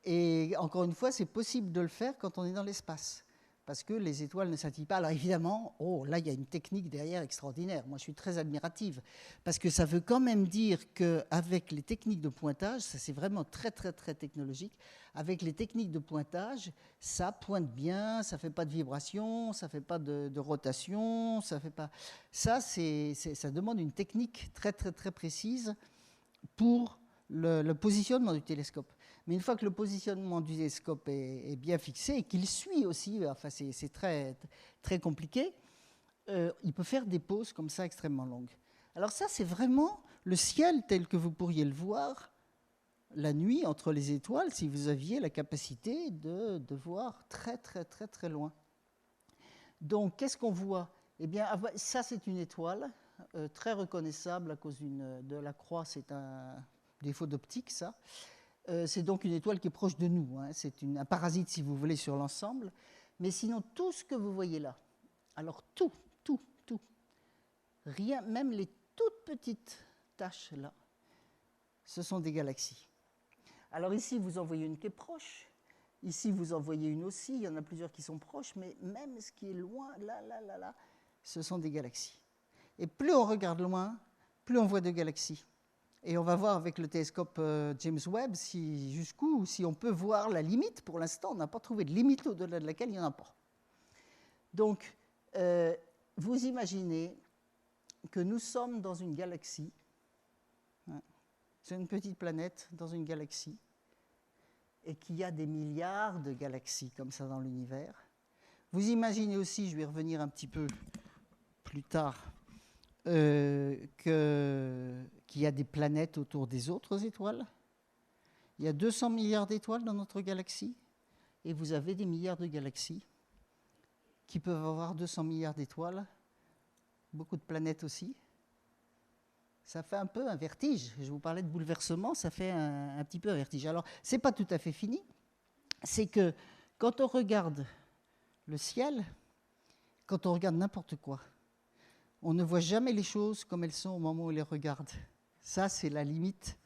Et encore une fois, c'est possible de le faire quand on est dans l'espace, parce que les étoiles ne scintillent pas. Alors évidemment, là, il y a une technique derrière extraordinaire. Moi, je suis très admirative, parce que ça veut quand même dire qu'avec les techniques de pointage, ça c'est vraiment très, très, très technologique, avec les techniques de pointage, ça pointe bien, ça ne fait pas de vibration, ça ne fait pas de rotation, ça fait pas... Ça demande une technique très, très, très précise pour le positionnement du télescope. Mais une fois que le positionnement du télescope est bien fixé et qu'il suit aussi, enfin c'est très, très compliqué, il peut faire des pauses comme ça extrêmement longues. Alors ça, c'est vraiment le ciel tel que vous pourriez le voir la nuit entre les étoiles si vous aviez la capacité de voir très, très, très, très loin. Donc, qu'est-ce qu'on voit? Eh bien, ça, c'est une étoile très reconnaissable à cause de la croix. C'est un défaut d'optique, ça. C'est donc une étoile qui est proche de nous. Hein. C'est un parasite, si vous voulez, sur l'ensemble. Mais sinon, tout ce que vous voyez là, alors tout, rien, même les toutes petites taches là, ce sont des galaxies. Alors ici, vous en voyez une qui est proche. Ici, vous en voyez une aussi. Il y en a plusieurs qui sont proches. Mais même ce qui est loin, là, ce sont des galaxies. Et plus on regarde loin, plus on voit de galaxies. Et on va voir avec le télescope James Webb jusqu'où, si on peut voir la limite. Pour l'instant, on n'a pas trouvé de limite au-delà de laquelle il n'y en a pas. Donc, vous imaginez que nous sommes dans une galaxie. Hein, c'est une petite planète dans une galaxie. Et qu'il y a des milliards de galaxies comme ça dans l'univers. Vous imaginez aussi, je vais revenir un petit peu plus tard, qu'il y a des planètes autour des autres étoiles. Il y a 200 milliards d'étoiles dans notre galaxie, et vous avez des milliards de galaxies qui peuvent avoir 200 milliards d'étoiles, beaucoup de planètes aussi. Ça fait un peu un vertige. Je vous parlais de bouleversement, ça fait un petit peu un vertige. Alors, ce n'est pas tout à fait fini. C'est que quand on regarde le ciel, quand on regarde n'importe quoi, on ne voit jamais les choses comme elles sont au moment où on les regarde. Ça, c'est la limite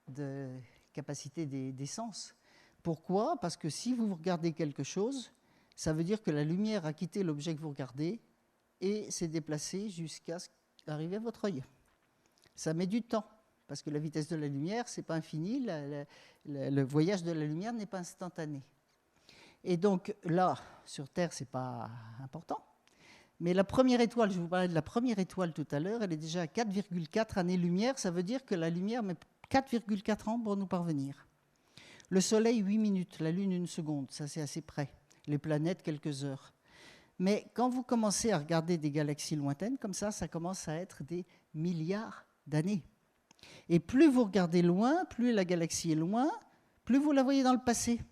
de capacité des sens. Pourquoi? Parce que si vous regardez quelque chose, ça veut dire que la lumière a quitté l'objet que vous regardez et s'est déplacée jusqu'à arriver à votre œil. Ça met du temps, parce que la vitesse de la lumière, ce n'est pas infini, le voyage de la lumière n'est pas instantané. Et donc là, sur Terre, ce n'est pas important. Mais la première étoile, je vous parlais de la première étoile tout à l'heure, elle est déjà à 4,4 années-lumière. Ça veut dire que la lumière met 4,4 ans pour nous parvenir. Le Soleil, 8 minutes. La Lune, 1 seconde. Ça, c'est assez près. Les planètes, quelques heures. Mais quand vous commencez à regarder des galaxies lointaines, comme ça commence à être des milliards d'années. Et plus vous regardez loin, plus la galaxie est loin, plus vous la voyez dans le passé.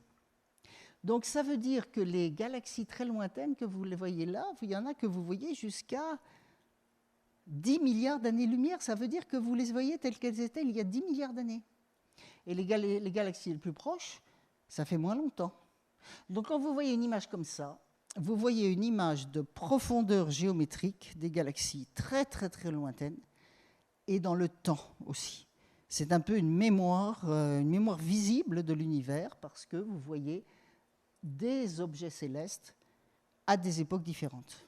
Donc ça veut dire que les galaxies très lointaines que vous les voyez là, il y en a que vous voyez jusqu'à 10 milliards d'années-lumière. Ça veut dire que vous les voyez telles qu'elles étaient il y a 10 milliards d'années. Et les galaxies les plus proches, ça fait moins longtemps. Donc quand vous voyez une image comme ça, vous voyez une image de profondeur géométrique des galaxies très très très lointaines et dans le temps aussi. C'est un peu une mémoire visible de l'univers parce que vous voyez des objets célestes à des époques différentes.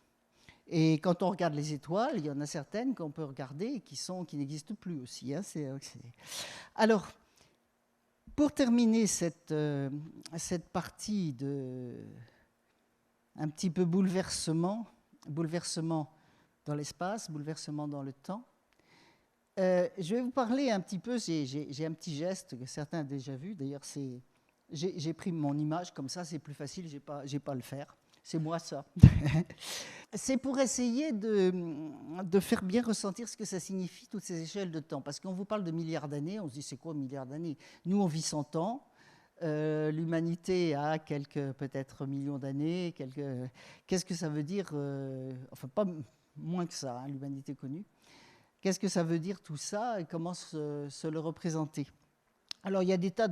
Et quand on regarde les étoiles, il y en a certaines qu'on peut regarder et qui n'existent plus aussi. Hein. Alors, pour terminer cette partie de un petit peu bouleversement dans l'espace, bouleversement dans le temps, je vais vous parler un petit peu, j'ai un petit geste que certains ont déjà vu, d'ailleurs j'ai pris mon image comme ça, c'est plus facile, j'ai pas à le faire. C'est moi ça. c'est pour essayer de faire bien ressentir ce que ça signifie, toutes ces échelles de temps. Parce qu'on vous parle de milliards d'années, on se dit c'est quoi milliards d'années? Nous, on vit 100 ans. L'humanité a quelques peut-être millions d'années. Qu'est-ce que ça veut dire enfin, pas moins que ça, hein, l'humanité connue. Qu'est-ce que ça veut dire tout ça et comment se le représenter? Alors, il y a des tas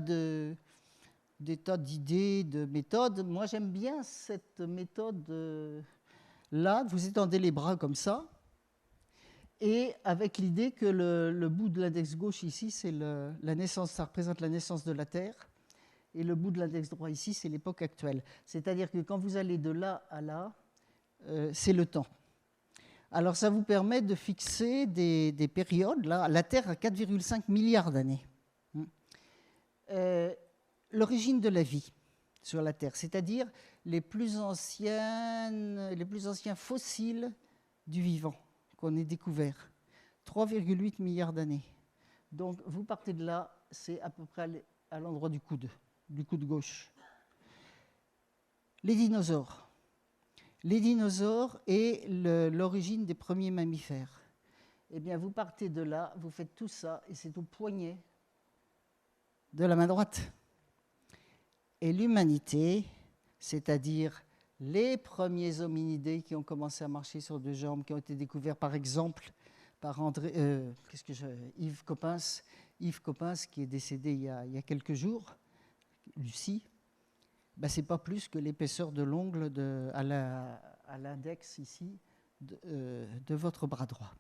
d'idées, de méthodes. Moi, j'aime bien cette méthode-là. Vous étendez les bras comme ça, et avec l'idée que le bout de l'index gauche ici, c'est la naissance, ça représente la naissance de la Terre, et le bout de l'index droit ici, c'est l'époque actuelle. C'est-à-dire que quand vous allez de là à là, c'est le temps. Alors, ça vous permet de fixer des périodes. Là, la Terre a 4,5 milliards d'années. L'origine de la vie sur la Terre, c'est-à-dire les plus anciens fossiles du vivant qu'on ait découverts, 3,8 milliards d'années. Donc, vous partez de là, c'est à peu près à l'endroit du coude gauche. Les dinosaures. Les dinosaures et l'origine des premiers mammifères. Eh bien, vous partez de là, vous faites tout ça, et c'est au poignet de la main droite. Et l'humanité, c'est-à-dire les premiers hominidés qui ont commencé à marcher sur deux jambes, qui ont été découverts par exemple par Yves Coppens, qui est décédé il y a quelques jours, Lucie, ben, ce n'est pas plus que l'épaisseur de l'ongle à l'index ici de votre bras droit.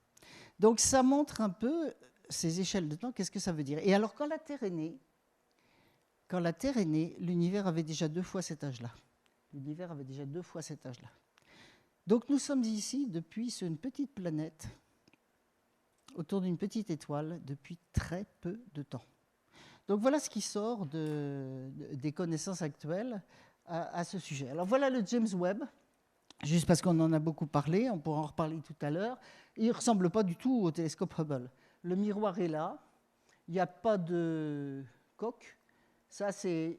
Donc ça montre un peu ces échelles de temps, qu'est-ce que ça veut dire. Et alors quand la Terre est née, l'univers avait déjà 2 fois cet âge-là. Donc nous sommes ici depuis sur une petite planète, autour d'une petite étoile, depuis très peu de temps. Donc voilà ce qui sort des connaissances actuelles à ce sujet. Alors voilà le James Webb, juste parce qu'on en a beaucoup parlé, on pourra en reparler tout à l'heure. Il ne ressemble pas du tout au télescope Hubble. Le miroir est là, il n'y a pas de coque. Ça, c'est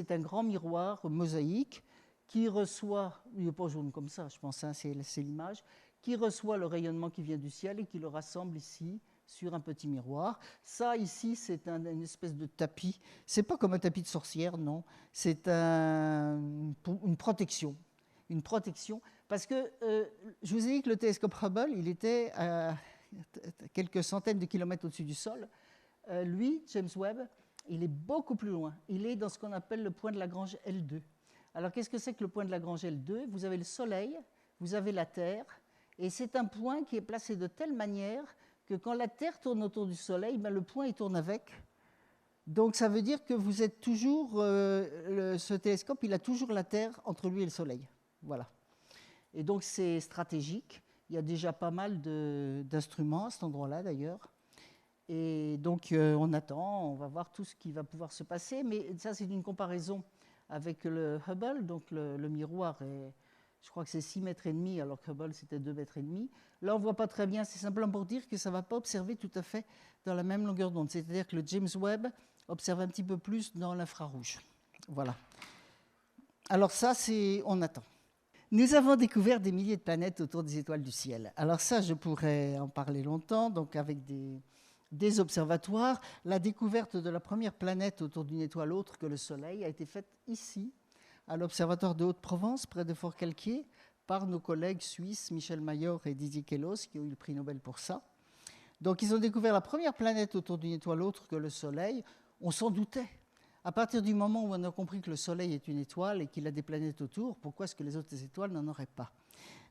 un grand miroir mosaïque qui reçoit, il n'est pas jaune comme ça, je pense, hein, c'est l'image, qui reçoit le rayonnement qui vient du ciel et qui le rassemble ici sur un petit miroir. Ça, ici, c'est une espèce de tapis. Ce n'est pas comme un tapis de sorcière, non. C'est une protection. Une protection. Parce que je vous ai dit que le télescope Hubble, il était à quelques centaines de kilomètres au-dessus du sol. Lui, James Webb, il est beaucoup plus loin. Il est dans ce qu'on appelle le point de Lagrange L2. Alors, qu'est-ce que c'est que le point de Lagrange L2? Vous avez le Soleil, vous avez la Terre, et c'est un point qui est placé de telle manière que quand la Terre tourne autour du Soleil, ben le point il tourne avec. Donc ça veut dire que vous êtes toujours, ce télescope, il a toujours la Terre entre lui et le Soleil. Voilà. Et donc c'est stratégique. Il y a déjà pas mal d'instruments à cet endroit-là d'ailleurs. Et donc on attend, on va voir tout ce qui va pouvoir se passer. Mais ça c'est une comparaison avec le Hubble. Donc le miroir est... Je crois que c'est 6,5 mètres, alors que Hubble, c'était 2,5 mètres. Là, on ne voit pas très bien. C'est simplement pour dire que ça ne va pas observer tout à fait dans la même longueur d'onde. C'est-à-dire que le James Webb observe un petit peu plus dans l'infrarouge. Voilà. Alors ça, on attend. Nous avons découvert des milliers de planètes autour des étoiles du ciel. Alors ça, je pourrais en parler longtemps, donc avec des observatoires. La découverte de la première planète autour d'une étoile autre que le Soleil a été faite ici, à l'Observatoire de Haute-Provence, près de Fort-Calquier, par nos collègues suisses Michel Mayor et Didier Queloz, qui ont eu le prix Nobel pour ça. Donc ils ont découvert la première planète autour d'une étoile autre que le Soleil. On s'en doutait. À partir du moment où on a compris que le Soleil est une étoile et qu'il a des planètes autour, pourquoi est-ce que les autres étoiles n'en auraient pas?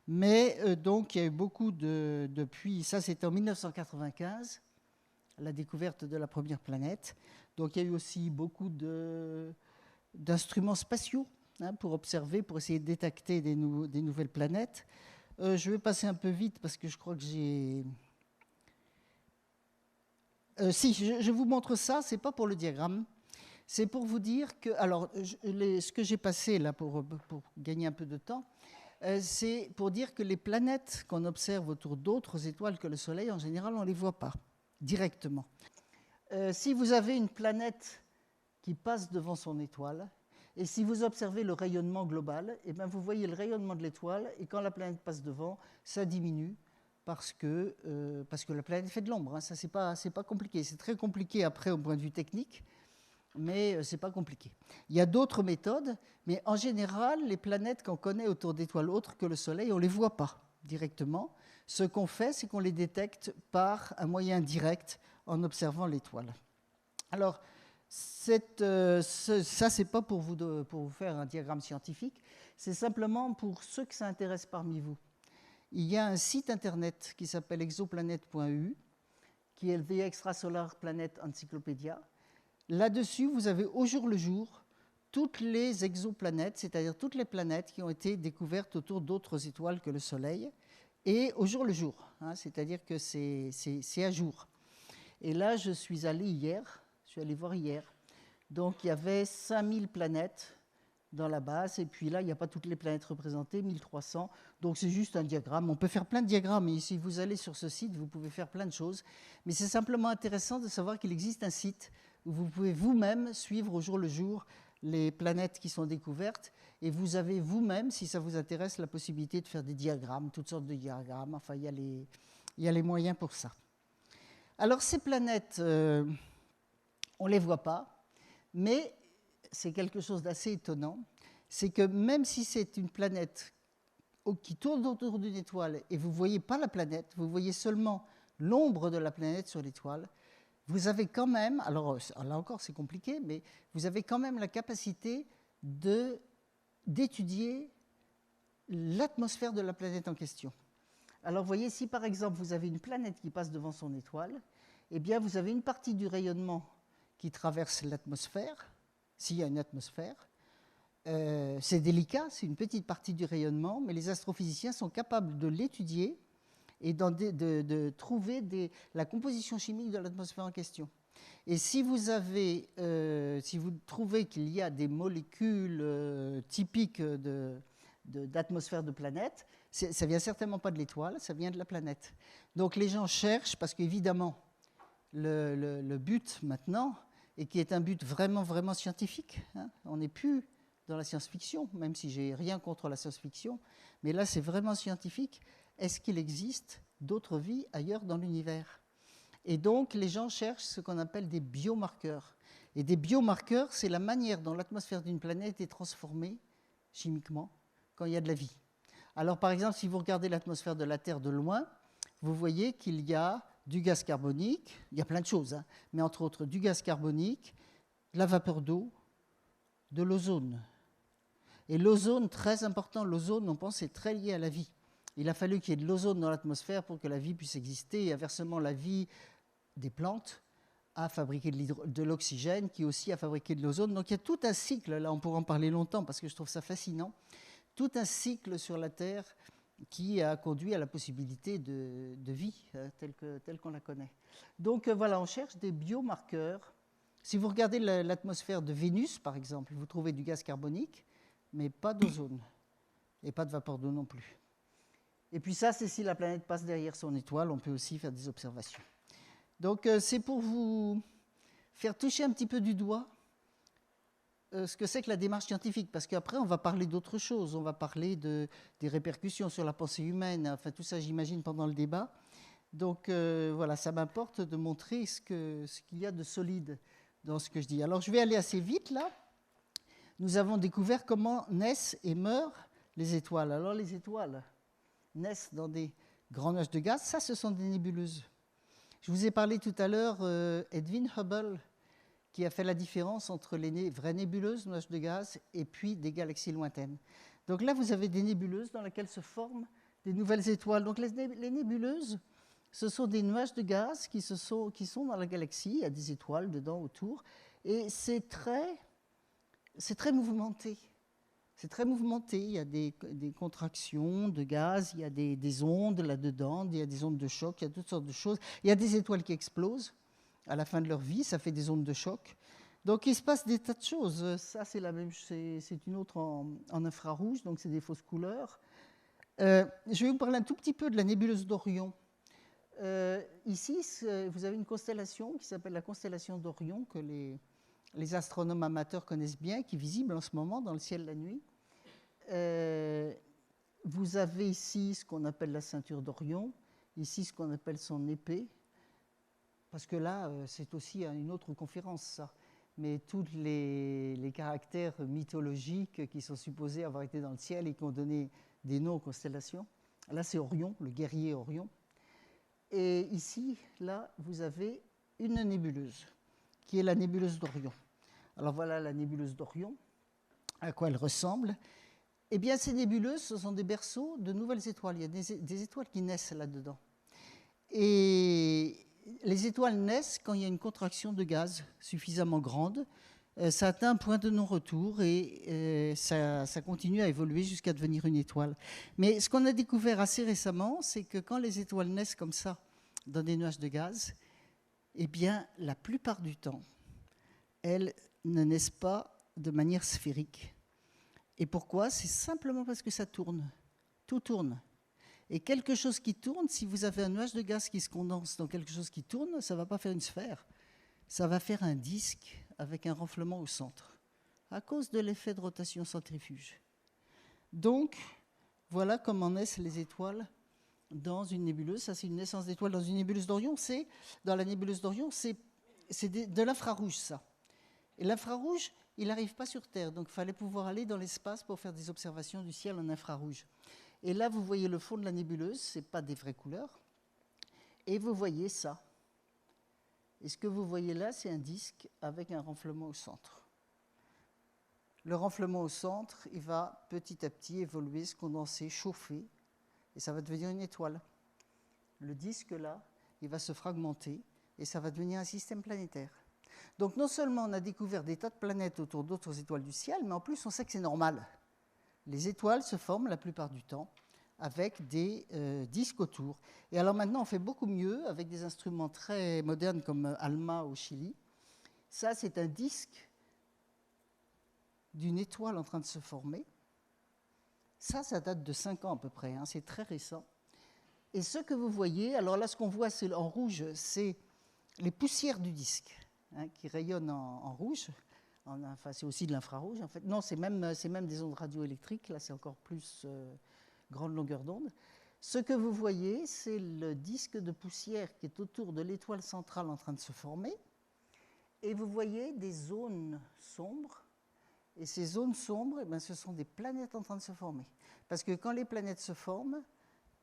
Mais donc il y a eu beaucoup depuis, ça c'était en 1995, la découverte de la première planète. Donc il y a eu aussi beaucoup d'instruments spatiaux, pour observer, pour essayer de détecter des nouvelles planètes. Je vais passer un peu vite parce que je crois que j'ai... je vous montre ça, ce n'est pas pour le diagramme, c'est pour vous dire que... Alors, ce que j'ai passé là pour gagner un peu de temps, c'est pour dire que les planètes qu'on observe autour d'autres étoiles que le Soleil, en général, on ne les voit pas directement. Si vous avez une planète qui passe devant son étoile, Et si vous observez le rayonnement global, eh bien vous voyez le rayonnement de l'étoile, et quand la planète passe devant, ça diminue parce que la planète fait de l'ombre. Hein. Ça, c'est pas compliqué. C'est très compliqué après au point de vue technique, mais ce n'est pas compliqué. Il y a d'autres méthodes, mais en général, les planètes qu'on connaît autour d'étoiles autres que le Soleil, on ne les voit pas directement. Ce qu'on fait, c'est qu'on les détecte par un moyen direct en observant l'étoile. Alors, ça, ce n'est pas pour vous faire un diagramme scientifique, c'est simplement pour ceux que ça intéresse parmi vous. Il y a un site internet qui s'appelle exoplanet.eu, qui est The Extrasolar Planet Encyclopedia. Là-dessus, vous avez au jour le jour toutes les exoplanètes, c'est-à-dire toutes les planètes qui ont été découvertes autour d'autres étoiles que le Soleil, et au jour le jour, hein, c'est-à-dire que c'est à jour. Et là, je suis allé voir hier, donc il y avait 5000 planètes dans la base, et puis là, il n'y a pas toutes les planètes représentées, 1300, donc c'est juste un diagramme. On peut faire plein de diagrammes, et si vous allez sur ce site, vous pouvez faire plein de choses, mais c'est simplement intéressant de savoir qu'il existe un site où vous pouvez vous-même suivre au jour le jour les planètes qui sont découvertes, et vous avez vous-même, si ça vous intéresse, la possibilité de faire des diagrammes, toutes sortes de diagrammes, enfin il y a les moyens pour ça. Alors ces planètes, on ne les voit pas, mais c'est quelque chose d'assez étonnant, c'est que même si c'est une planète qui tourne autour d'une étoile et vous ne voyez pas la planète, vous voyez seulement l'ombre de la planète sur l'étoile, vous avez quand même, alors là encore c'est compliqué, mais vous avez quand même la capacité d'étudier l'atmosphère de la planète en question. Alors vous voyez, si par exemple vous avez une planète qui passe devant son étoile, eh bien vous avez une partie du rayonnement qui traverse l'atmosphère, s'il y a une atmosphère. C'est délicat, c'est une petite partie du rayonnement, mais les astrophysiciens sont capables de l'étudier et de trouver la composition chimique de l'atmosphère en question. Et si vous trouvez qu'il y a des molécules typiques d'atmosphère de planète, ça ne vient certainement pas de l'étoile, ça vient de la planète. Donc les gens cherchent, parce qu'évidemment, le but maintenant, et qui est un but vraiment, vraiment scientifique, hein, on n'est plus dans la science-fiction, même si j'ai rien contre la science-fiction, mais là c'est vraiment scientifique. Est-ce qu'il existe d'autres vies ailleurs dans l'univers? Et donc les gens cherchent ce qu'on appelle des biomarqueurs. Et des biomarqueurs, c'est la manière dont l'atmosphère d'une planète est transformée chimiquement quand il y a de la vie. Alors par exemple, si vous regardez l'atmosphère de la Terre de loin, vous voyez qu'il y a du gaz carbonique, il y a plein de choses, hein, mais entre autres du gaz carbonique, de la vapeur d'eau, de l'ozone. Et l'ozone, très important, l'ozone, on pense, est très lié à la vie. Il a fallu qu'il y ait de l'ozone dans l'atmosphère pour que la vie puisse exister, et inversement, la vie des plantes a fabriqué de l'oxygène, qui aussi a fabriqué de l'ozone. Donc il y a tout un cycle, là on pourra en parler longtemps parce que je trouve ça fascinant, tout un cycle sur la Terre qui a conduit à la possibilité de vie telle qu'on la connaît. Donc voilà, on cherche des biomarqueurs. Si vous regardez l'atmosphère de Vénus, par exemple, vous trouvez du gaz carbonique, mais pas d'ozone, et pas de vapeur d'eau non plus. Et puis ça, c'est si la planète passe derrière son étoile, on peut aussi faire des observations. Donc c'est pour vous faire toucher un petit peu du doigt ce que c'est que la démarche scientifique, parce qu'après on va parler d'autres choses, on va parler des répercussions sur la pensée humaine, enfin tout ça j'imagine pendant le débat. Donc voilà, ça m'importe de montrer ce qu'il y a de solide dans ce que je dis. Alors je vais aller assez vite là. Nous avons découvert comment naissent et meurent les étoiles. Alors les étoiles naissent dans des grands nuages de gaz, ça ce sont des nébuleuses. Je vous ai parlé tout à l'heure Edwin Hubble, qui a fait la différence entre les vraies nébuleuses, nuages de gaz, et puis des galaxies lointaines. Donc là, vous avez des nébuleuses dans lesquelles se forment des nouvelles étoiles. Donc les nébuleuses, ce sont des nuages de gaz qui sont dans la galaxie, il y a des étoiles dedans, autour, et c'est très mouvementé. C'est très mouvementé, il y a des contractions de gaz, il y a des ondes là-dedans, il y a des ondes de choc, il y a toutes sortes de choses. Il y a des étoiles qui explosent à la fin de leur vie, ça fait des ondes de choc. Donc il se passe des tas de choses. Ça, c'est une autre en infrarouge, donc c'est des fausses couleurs. Je vais vous parler un tout petit peu de la nébuleuse d'Orion. Ici, vous avez une constellation qui s'appelle la constellation d'Orion, que les astronomes amateurs connaissent bien, qui est visible en ce moment dans le ciel la nuit. Vous avez ici ce qu'on appelle la ceinture d'Orion, ici ce qu'on appelle son épée, parce que là, c'est aussi une autre conférence, ça. Mais tous les caractères mythologiques qui sont supposés avoir été dans le ciel et qui ont donné des noms aux constellations. Là, c'est Orion, le guerrier Orion. Et ici, là, vous avez une nébuleuse, qui est la nébuleuse d'Orion. Alors voilà la nébuleuse d'Orion, à quoi elle ressemble. Eh bien, ces nébuleuses, ce sont des berceaux de nouvelles étoiles. Il y a des étoiles qui naissent là-dedans. Et les étoiles naissent quand il y a une contraction de gaz suffisamment grande. Ça atteint un point de non-retour et ça continue à évoluer jusqu'à devenir une étoile. Mais ce qu'on a découvert assez récemment, c'est que quand les étoiles naissent comme ça, dans des nuages de gaz, eh bien, la plupart du temps, elles ne naissent pas de manière sphérique. Et pourquoi? C'est simplement parce que ça tourne. Tout tourne. Et quelque chose qui tourne, si vous avez un nuage de gaz qui se condense dans quelque chose qui tourne, ça ne va pas faire une sphère. Ça va faire un disque avec un renflement au centre, à cause de l'effet de rotation centrifuge. Donc, voilà comment naissent les étoiles dans une nébuleuse. Ça, c'est une naissance d'étoiles dans une nébuleuse d'Orion. Dans la nébuleuse d'Orion, c'est de l'infrarouge, ça. Et l'infrarouge, il n'arrive pas sur Terre, donc il fallait pouvoir aller dans l'espace pour faire des observations du ciel en infrarouge. Et là, vous voyez le fond de la nébuleuse, ce n'est pas des vraies couleurs, et vous voyez ça. Et ce que vous voyez là, c'est un disque avec un renflement au centre. Le renflement au centre, il va petit à petit évoluer, se condenser, chauffer, et ça va devenir une étoile. Le disque là, il va se fragmenter, et ça va devenir un système planétaire. Donc non seulement on a découvert des tas de planètes autour d'autres étoiles du ciel, mais en plus on sait que c'est normal. Les étoiles se forment la plupart du temps avec des disques autour. Et alors maintenant on fait beaucoup mieux avec des instruments très modernes comme ALMA au Chili. Ça, c'est un disque d'une étoile en train de se former. Ça date de 5 ans à peu près, hein, c'est très récent. Et ce que vous voyez, alors là ce qu'on voit en rouge, c'est les poussières du disque. Qui rayonnent en rouge, enfin c'est aussi de l'infrarouge en fait. Non, c'est même des ondes radioélectriques, là c'est encore plus grande longueur d'onde. Ce que vous voyez, c'est le disque de poussière qui est autour de l'étoile centrale en train de se former, et vous voyez des zones sombres, et ces zones sombres, eh bien, ce sont des planètes en train de se former. Parce que quand les planètes se forment,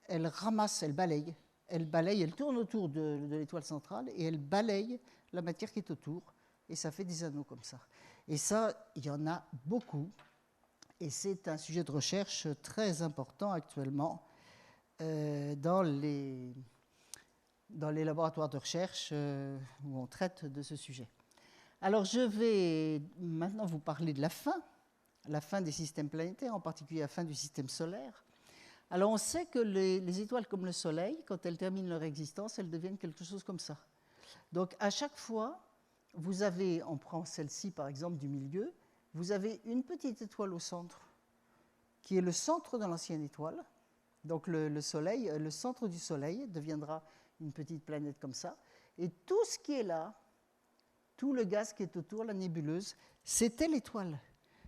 elles ramassent, elles balayent, elles tournent autour de l'étoile centrale, et elles balayent la matière qui est autour, et ça fait des anneaux comme ça. Et ça, il y en a beaucoup, et c'est un sujet de recherche très important actuellement dans les laboratoires de recherche où on traite de ce sujet. Alors je vais maintenant vous parler de la fin des systèmes planétaires, en particulier la fin du système solaire. Alors on sait que les étoiles comme le Soleil, quand elles terminent leur existence, elles deviennent quelque chose comme ça. Donc à chaque fois, on prend celle-ci par exemple du milieu, vous avez une petite étoile au centre, qui est le centre de l'ancienne étoile. Donc le Soleil, le centre du Soleil deviendra une petite planète comme ça. Et tout ce qui est là, tout le gaz qui est autour, la nébuleuse, c'était l'étoile.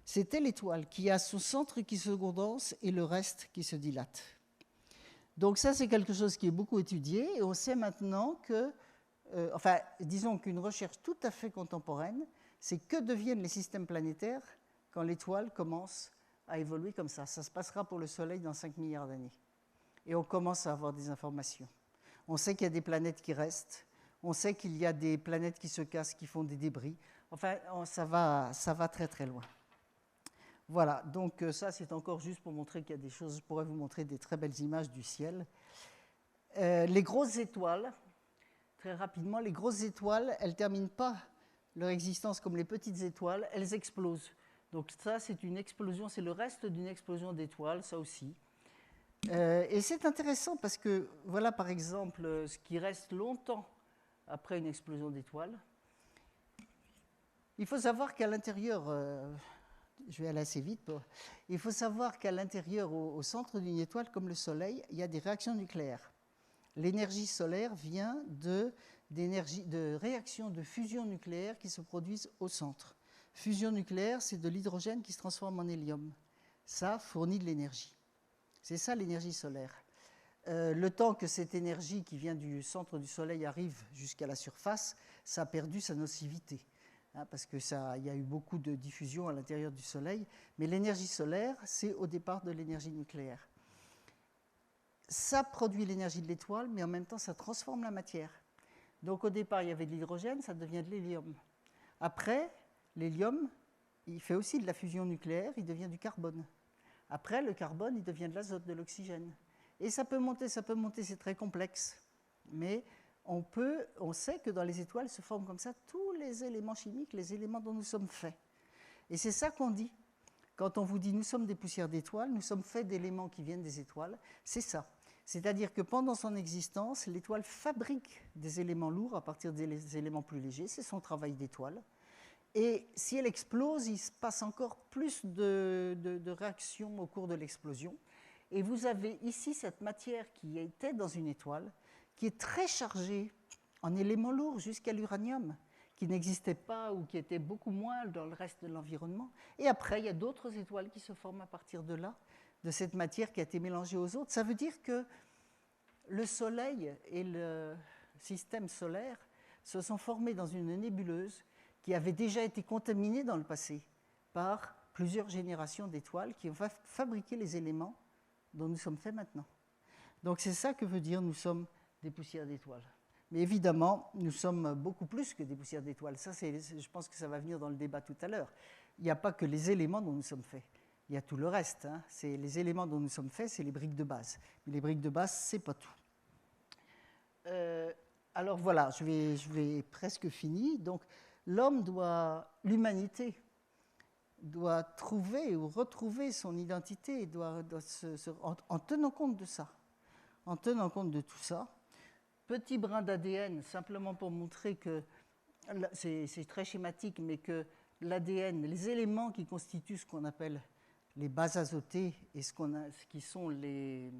C'était l'étoile qui a son centre qui se condense et le reste qui se dilate. Donc ça, c'est quelque chose qui est beaucoup étudié, et on sait maintenant que disons qu'une recherche tout à fait contemporaine, c'est que deviennent les systèmes planétaires quand l'étoile commence à évoluer comme ça. Ça se passera pour le Soleil dans 5 milliards d'années. Et on commence à avoir des informations. On sait qu'il y a des planètes qui restent, on sait qu'il y a des planètes qui se cassent, qui font des débris. Enfin, ça va très très loin. Voilà, donc ça c'est encore juste pour montrer qu'il y a des choses, je pourrais vous montrer des très belles images du ciel. Les grosses étoiles, très rapidement, les grosses étoiles, elles ne terminent pas leur existence comme les petites étoiles, elles explosent. Donc ça, c'est une explosion, c'est le reste d'une explosion d'étoiles, ça aussi. Et c'est intéressant parce que, voilà par exemple, ce qui reste longtemps après une explosion d'étoiles. Il faut savoir qu'à l'intérieur, je vais aller assez vite, il faut savoir qu'à l'intérieur, au centre d'une étoile comme le Soleil, il y a des réactions nucléaires. L'énergie solaire vient de réactions de fusion nucléaire qui se produisent au centre. Fusion nucléaire, c'est de l'hydrogène qui se transforme en hélium. Ça fournit de l'énergie. C'est ça l'énergie solaire. Le temps que cette énergie qui vient du centre du Soleil arrive jusqu'à la surface, ça a perdu sa nocivité, hein, parce qu'il y a eu beaucoup de diffusion à l'intérieur du Soleil. Mais l'énergie solaire, c'est au départ de l'énergie nucléaire. Ça produit l'énergie de l'étoile, mais en même temps, ça transforme la matière. Donc au départ, il y avait de l'hydrogène, ça devient de l'hélium. Après, l'hélium, il fait aussi de la fusion nucléaire, il devient du carbone. Après, le carbone, il devient de l'azote, de l'oxygène. Et ça peut monter, c'est très complexe. Mais on sait que dans les étoiles se forment comme ça tous les éléments chimiques, les éléments dont nous sommes faits. Et c'est ça qu'on dit. Quand on vous dit nous sommes des poussières d'étoiles, nous sommes faits d'éléments qui viennent des étoiles, c'est ça. C'est-à-dire que pendant son existence, l'étoile fabrique des éléments lourds à partir des éléments plus légers, c'est son travail d'étoile. Et si elle explose, il se passe encore plus de réactions au cours de l'explosion. Et vous avez ici cette matière qui était dans une étoile, qui est très chargée en éléments lourds jusqu'à l'uranium, qui n'existait pas ou qui était beaucoup moins dans le reste de l'environnement. Et après, il y a d'autres étoiles qui se forment à partir de là, de cette matière qui a été mélangée aux autres. Ça veut dire que le Soleil et le système solaire se sont formés dans une nébuleuse qui avait déjà été contaminée dans le passé par plusieurs générations d'étoiles qui ont fabriqué les éléments dont nous sommes faits maintenant. Donc c'est ça que veut dire nous sommes des poussières d'étoiles. Mais évidemment, nous sommes beaucoup plus que des poussières d'étoiles. Ça, je pense que ça va venir dans le débat tout à l'heure. Il n'y a pas que les éléments dont nous sommes faits. Il y a tout le reste. Hein. C'est les éléments dont nous sommes faits, c'est les briques de base. Mais les briques de base, ce n'est pas tout. Alors voilà, je vais presque finir. Donc l'humanité doit trouver ou retrouver son identité, en tenant compte de ça, en tenant compte de tout ça. Petit brin d'ADN, simplement pour montrer que, c'est très schématique, mais que l'ADN, les éléments qui constituent ce qu'on appelle les bases azotées et ce qui sont les,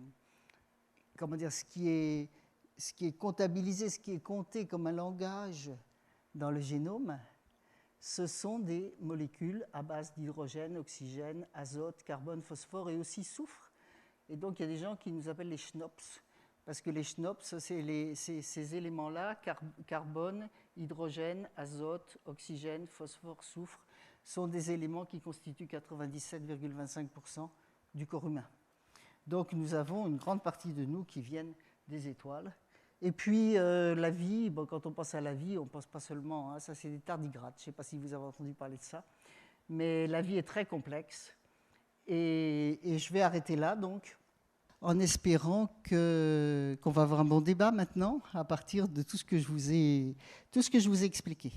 ce qui est comptabilisé, ce qui est compté comme un langage dans le génome, ce sont des molécules à base d'hydrogène, oxygène, azote, carbone, phosphore et aussi soufre. Et donc il y a des gens qui nous appellent les schnops, parce que les schnops, c'est ces éléments-là, carbone, hydrogène, azote, oxygène, phosphore, soufre, sont des éléments qui constituent 97,25% du corps humain. Donc nous avons une grande partie de nous qui viennent des étoiles. Et puis la vie, quand on pense à la vie, on ne pense pas seulement, hein, ça c'est des tardigrades, je ne sais pas si vous avez entendu parler de ça, mais la vie est très complexe. Et je vais arrêter là donc, en espérant qu'on va avoir un bon débat maintenant, à partir de tout ce que je vous ai expliqué.